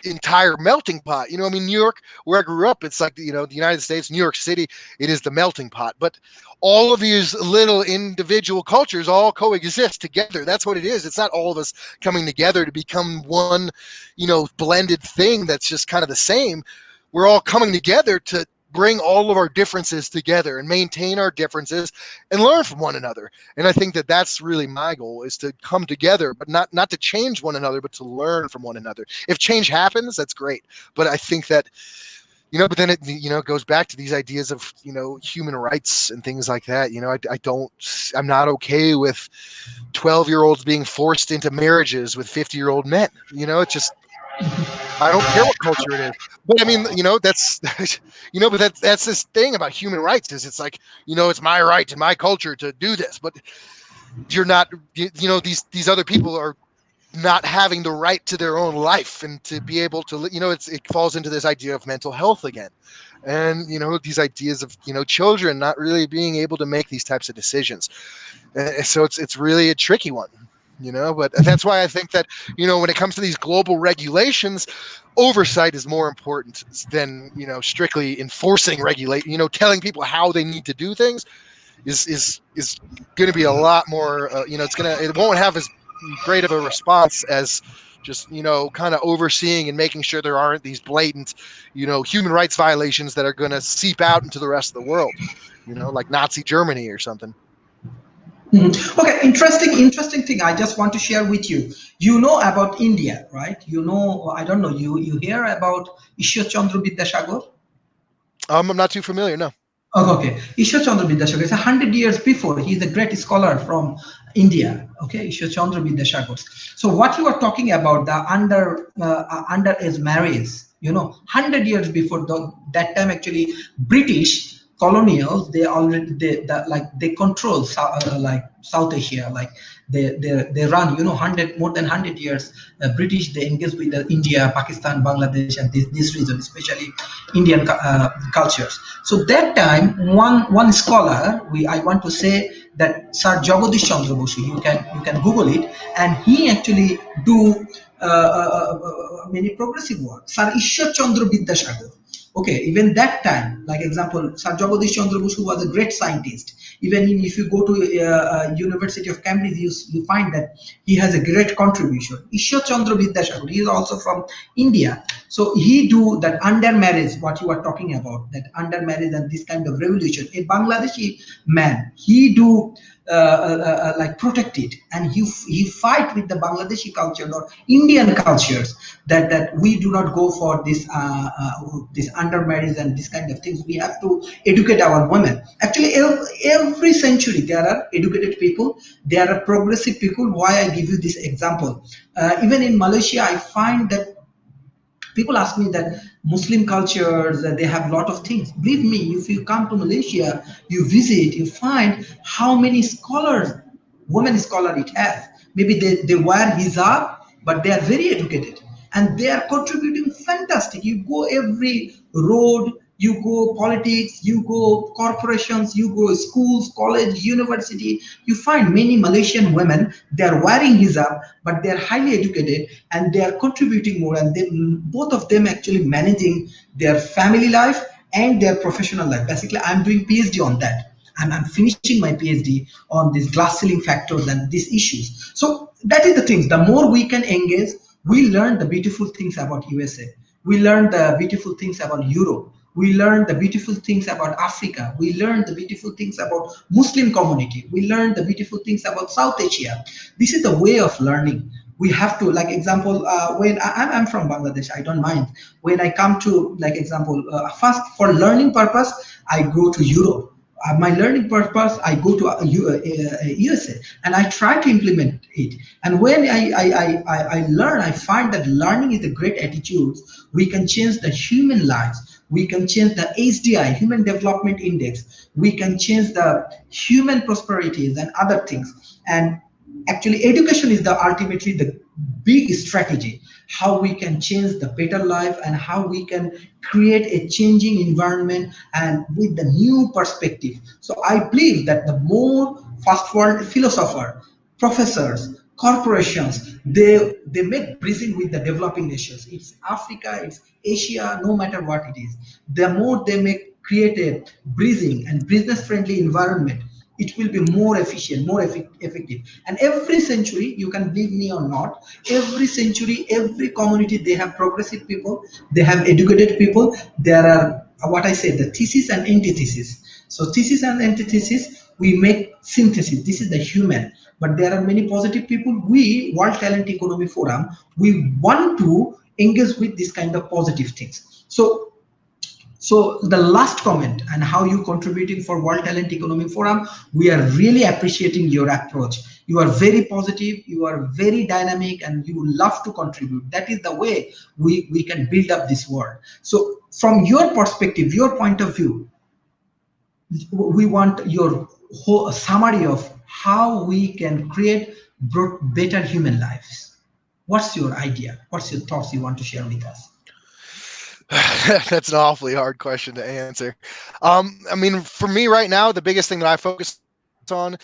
entire melting pot. I mean, New York, where I grew up, it's like, the United States, New York City, it is the melting pot. But all of these little individual cultures all coexist together. That's what it is. It's not all of us coming together to become one, blended thing that's just kind of the same. We're all coming together to bring all of our differences together and maintain our differences and learn from one another. And I think that that's really my goal, is to come together, but not to change one another, but to learn from one another. If change happens, that's great. But I think that, but then it goes back to these ideas of, human rights and things like that. I'm not okay with 12-year-olds being forced into marriages with 50-year-old men. It's just, I don't care what culture it is. But I mean, that's, but that's this thing about human rights, is it's like, it's my right and my culture to do this, but you're not, these other people are not having the right to their own life and to be able to, it falls into this idea of mental health again. And, these ideas of, children not really being able to make these types of decisions. So it's really a tricky one. But that's why I think that, when it comes to these global regulations, oversight is more important than, strictly enforcing telling people how they need to do things. is going to be a lot more. It won't have as great of a response as just kind of overseeing and making sure there aren't these blatant human rights violations that are going to seep out into the rest of the world, like Nazi Germany or something. Okay, interesting thing. I just want to share with you. You know about India, right? You know, I don't know. You hear about Ishwar Chandra Vidyasagar? I'm not too familiar. No. Oh, okay. Ishwar Chandra Vidyasagar is 100 years before. He is a great scholar from India. Okay, Ishwar Chandra Vidyasagar. So what you are talking about, the underage marriage, 100 years before that time, actually British colonials, they already they control like South Asia, like they run, 100 more than 100 years. British, they engage with India, Pakistan, Bangladesh, and this region, especially Indian cultures. So that time, one scholar, I want to say that Sir Jagadish Chandra Bosu. You can Google it, and he actually do many progressive work. Sir Ishwar Chandra Vidyasagar. Okay, even that time, like example, Sir Jagadish Chandra Bosu was a great scientist. Even if you go to University of Cambridge, you find that he has a great contribution. Ishwar Chandra Vidyasagar, he is also from India. So he do that undermarriage, what you are talking about, that undermarriage and this kind of revolution. A Bangladeshi man, he do like protect it, and he fight with the Bangladeshi culture or Indian cultures that we do not go for this undermarriage and this kind of things. We have to educate our women. Actually, every century there are educated people, there are progressive people. Why I give you this example? Even in Malaysia, I find that people ask me that Muslim cultures, they have a lot of things. Believe me, if you come to Malaysia, you visit, you find how many scholars, women scholar it has. Maybe they wear hijab, but they are very educated and they are contributing fantastic. You go every road, you go politics, you go corporations, you go schools, college, university, you find many Malaysian women, they are wearing hijab, but they are highly educated and they are contributing more, and they, both of them actually managing their family life and their professional life. Basically, I'm doing PhD on that, and I'm finishing my PhD on these glass ceiling factors and these issues. So that is the things. The more we can engage, we learn the beautiful things about USA. We learn the beautiful things about Europe. We learn the beautiful things about Africa. We learn the beautiful things about Muslim community. We learn the beautiful things about South Asia. This is the way of learning. We have to, like example, when I'm from Bangladesh, I don't mind. When I come to, like example, first for learning purpose, I go to Europe. My learning purpose, I go to USA and I try to implement it. And when I learn, I find that learning is a great attitude. We can change the human lives. We can change the HDI, Human Development Index. We can change the human prosperities and other things. And actually, education is the ultimately the big strategy, how we can change the better life and how we can create a changing environment and with the new perspective. So I believe that the more first world philosopher, professors, corporations, they make bridging with the developing nations. It's Africa, it's Asia, no matter what it is. The more they make create a bridging and business friendly environment, it will be more efficient, more effective. And every century, you can believe me or not, every century, every community, they have progressive people, they have educated people. There are what I say, the thesis and antithesis. So thesis and antithesis, we make synthesis. This is the human. But there are many positive people. We, World Talent Economy Forum, we want to engage with this kind of positive things. So the last comment and how you contributing for World Talent Economy Forum, we are really appreciating your approach. You are very positive, you are very dynamic, and you love to contribute. That is the way we can build up this world. So from your perspective, your point of view, we want your whole summary of how we can create better human lives. What's your idea? What's your thoughts you want to share with us? That's an awfully hard question to answer. I mean, for me right now, the biggest thing that I focus on on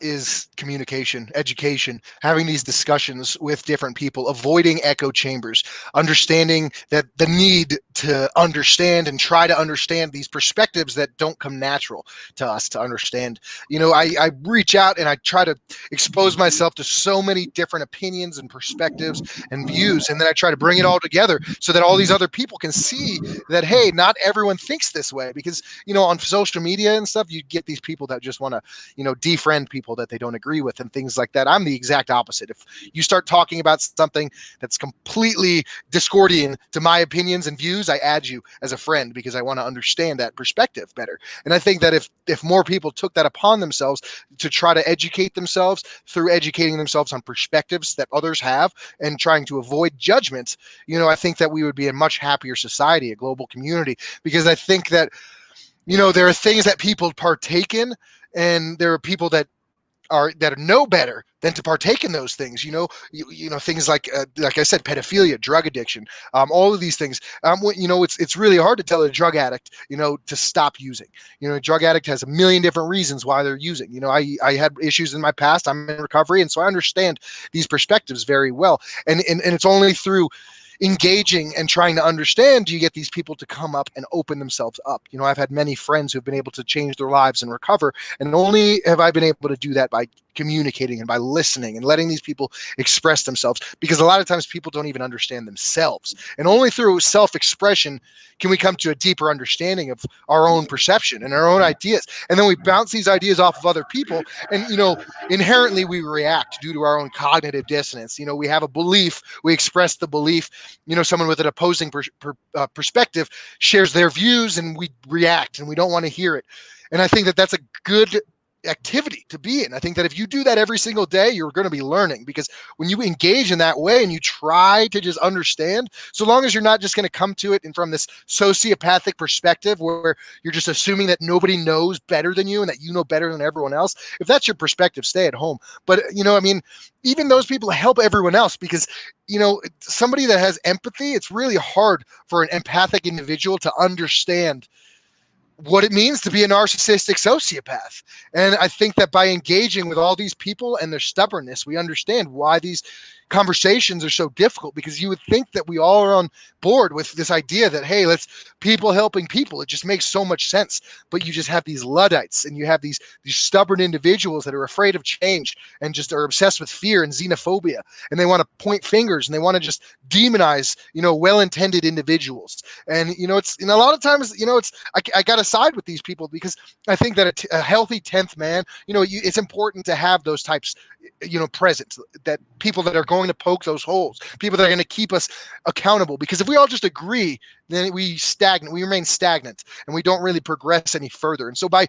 is communication, education, having these discussions with different people, avoiding echo chambers, understanding that the need to understand and try to understand these perspectives that don't come natural to us to understand. I reach out and I try to expose myself to so many different opinions and perspectives and views, and then I try to bring it all together so that all these other people can see that, hey, not everyone thinks this way. Because on social media and stuff, you get these people that just want to defriend people that they don't agree with and things like that. I'm the exact opposite. If you start talking about something that's completely discordian to my opinions and views, I add you as a friend because I want to understand that perspective better. And I think that if more people took that upon themselves to try to educate themselves through educating themselves on perspectives that others have and trying to avoid judgment, I think that we would be a much happier society, a global community. Because I think that there are things that people partake in, and there are people that know better than to partake in those things. Things like I said, pedophilia, drug addiction, all of these things. It's really hard to tell a drug addict, to stop using. A drug addict has a million different reasons why they're using. I had issues in my past. I'm in recovery, and so I understand these perspectives very well. And it's only through engaging and trying to understand, do you get these people to come up and open themselves up? I've had many friends who've been able to change their lives and recover, and only have I been able to do that by communicating and by listening and letting these people express themselves, because a lot of times people don't even understand themselves, and only through self-expression can we come to a deeper understanding of our own perception and our own ideas. And then we bounce these ideas off of other people, and inherently we react due to our own cognitive dissonance. We have a belief, we express the belief. Someone with an opposing perspective shares their views, and we react, and we don't want to hear it. And I think that that's a good activity to be in. I think that if you do that every single day, you're going to be learning, because when you engage in that way and you try to just understand, so long as you're not just going to come to it and from this sociopathic perspective where you're just assuming that nobody knows better than you and that you know better than everyone else, if that's your perspective, stay at home. But even those people help everyone else, because somebody that has empathy, it's really hard for an empathic individual to understand what it means to be a narcissistic sociopath. And I think that by engaging with all these people and their stubbornness, we understand why these conversations are so difficult, because you would think that we all are on board with this idea that, hey, let's people helping people. It just makes so much sense. But you just have these Luddites, and you have these stubborn individuals that are afraid of change and just are obsessed with fear and xenophobia. And they want to point fingers, and they want to just demonize, well-intended individuals. And, it's, a lot of times, I got to side with these people, because I think that a healthy 10th man, it's important to have those types, present, that people that are going to poke those holes, people that are going to keep us accountable. Because if we all just agree, then we remain stagnant, and we don't really progress any further. And so by,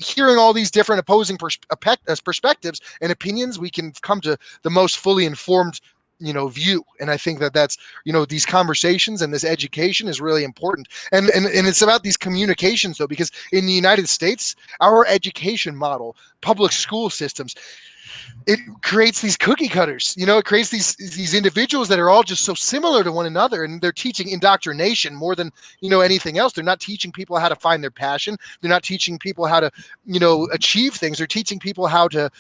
hearing all these different opposing perspectives and opinions, we can come to the most fully informed view. And I think that that's these conversations and this education is really important. And it's about these communications, though, because in the United States, our education model, public school systems, it creates these cookie cutters. It creates these individuals that are all just so similar to one another, and they're teaching indoctrination more than anything else. They're not teaching people how to find their passion. They're not teaching people how to achieve things. They're teaching people how to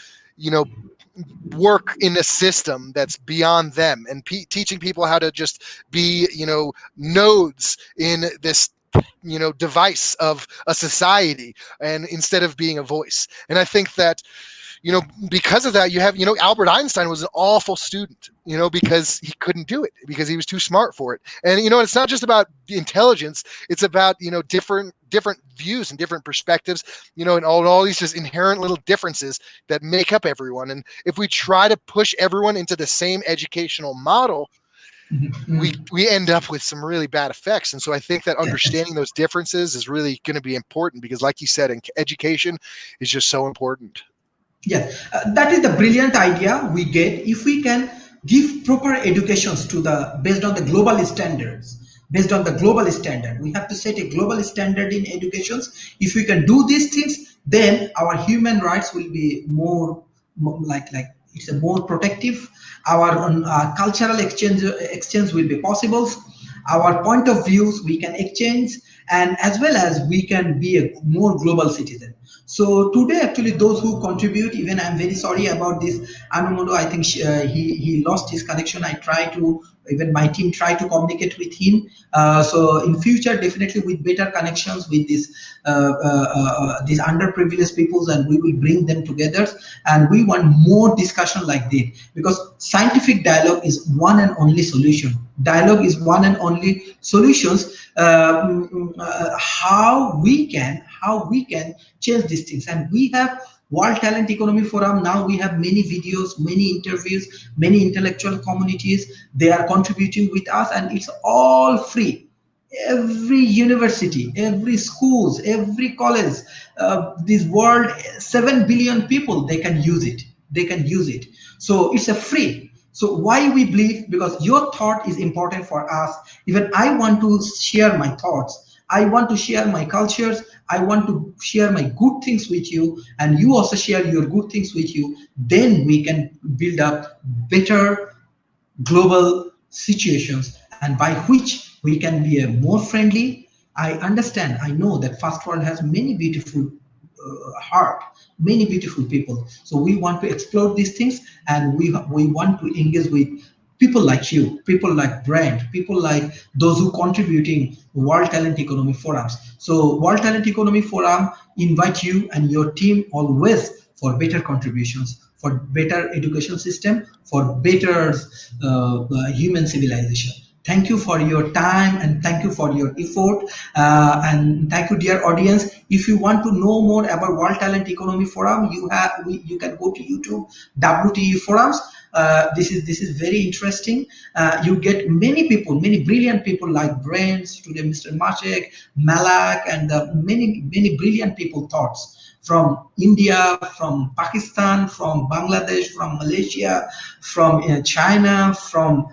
work in a system that's beyond them, and teaching people how to just be nodes in this device of a society, and instead of being a voice. And I think that because of that, you have, Albert Einstein was an awful student, because he couldn't do it, because he was too smart for it. And, it's not just about intelligence. It's about, different views and different perspectives, and all these just inherent little differences that make up everyone. And if we try to push everyone into the same educational model, we end up with some really bad effects. And so I think that understanding those differences is really going to be important, because like you said, education is just so important. Yes, that is the brilliant idea we get if we can give proper educations to the based on the global standards. Based on the global standard, we have to set a global standard in educations. If we can do these things, then our human rights will be more like it's a more protective. Our cultural exchange will be possible. Our point of views we can exchange, and as well as we can be a more global citizen. So today, actually, those who contribute, even I'm very sorry about this. Anumodo, I think he lost his connection. I try to, even my team try to communicate with him. So in future, definitely with better connections with these underprivileged peoples, and we will bring them together. And we want more discussion like this, because scientific dialogue is one and only solution. Dialogue is one and only solutions. How we can change these things. And we have World Talent Economy Forum. Now we have many videos, many interviews, many intellectual communities. They are contributing with us, and it's all free. Every university, every schools, every college, this world, 7 billion people, they can use it. They can use it. So it's a free. So why we believe? Because your thought is important for us. Even I want to share my thoughts. I want to share my cultures. I want to share my good things with you, and you also share your good things with you. Then we can build up better global situations, and by which we can be a more friendly. I understand, I know that first world has many beautiful heart, many beautiful people. So we want to explore these things, and we want to engage with people like you, people like Brand, people like those who contributing World Talent Economy Forums. So World Talent Economy Forum invite you and your team always for better contributions, for better education system, for better human civilization. Thank you for your time, and thank you for your effort, and thank you, dear audience. If you want to know more about World Talent Economy Forum, you can go to YouTube, WTE Forums. This is very interesting. You get many people, many brilliant people like Brains, today Mr. Mashek, Malak, and many brilliant people thoughts from India, from Pakistan, from Bangladesh, from Malaysia, from China, from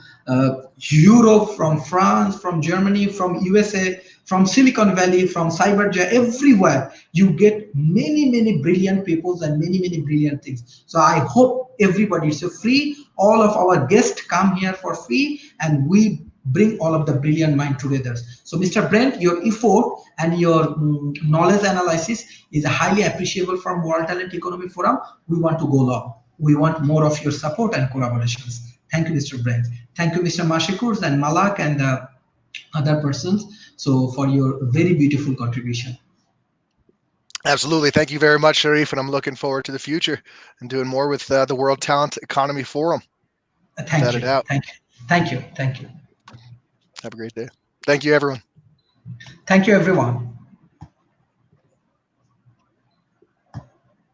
Europe, from France, from Germany, from USA, from Silicon Valley, from Cyberjaya, everywhere. You get many brilliant peoples and many brilliant things. So I hope everybody is free. All of our guests come here for free, and we bring all of the brilliant mind together. So Mr. Brent, your effort and your knowledge analysis is highly appreciable from World Talent Economy Forum. We want to go long. We want more of your support and collaborations. Thank you, Mr. Brent. Thank you, Mr. Mashikurs and Malak and other persons. So for your very beautiful contribution. Absolutely. Thank you very much, Sharif. And I'm looking forward to the future and doing more with the World Talent Economy Forum. Thank Without a you. doubt. Thank you. Thank you. Thank you. Have a great day. Thank you, everyone. Thank you, everyone.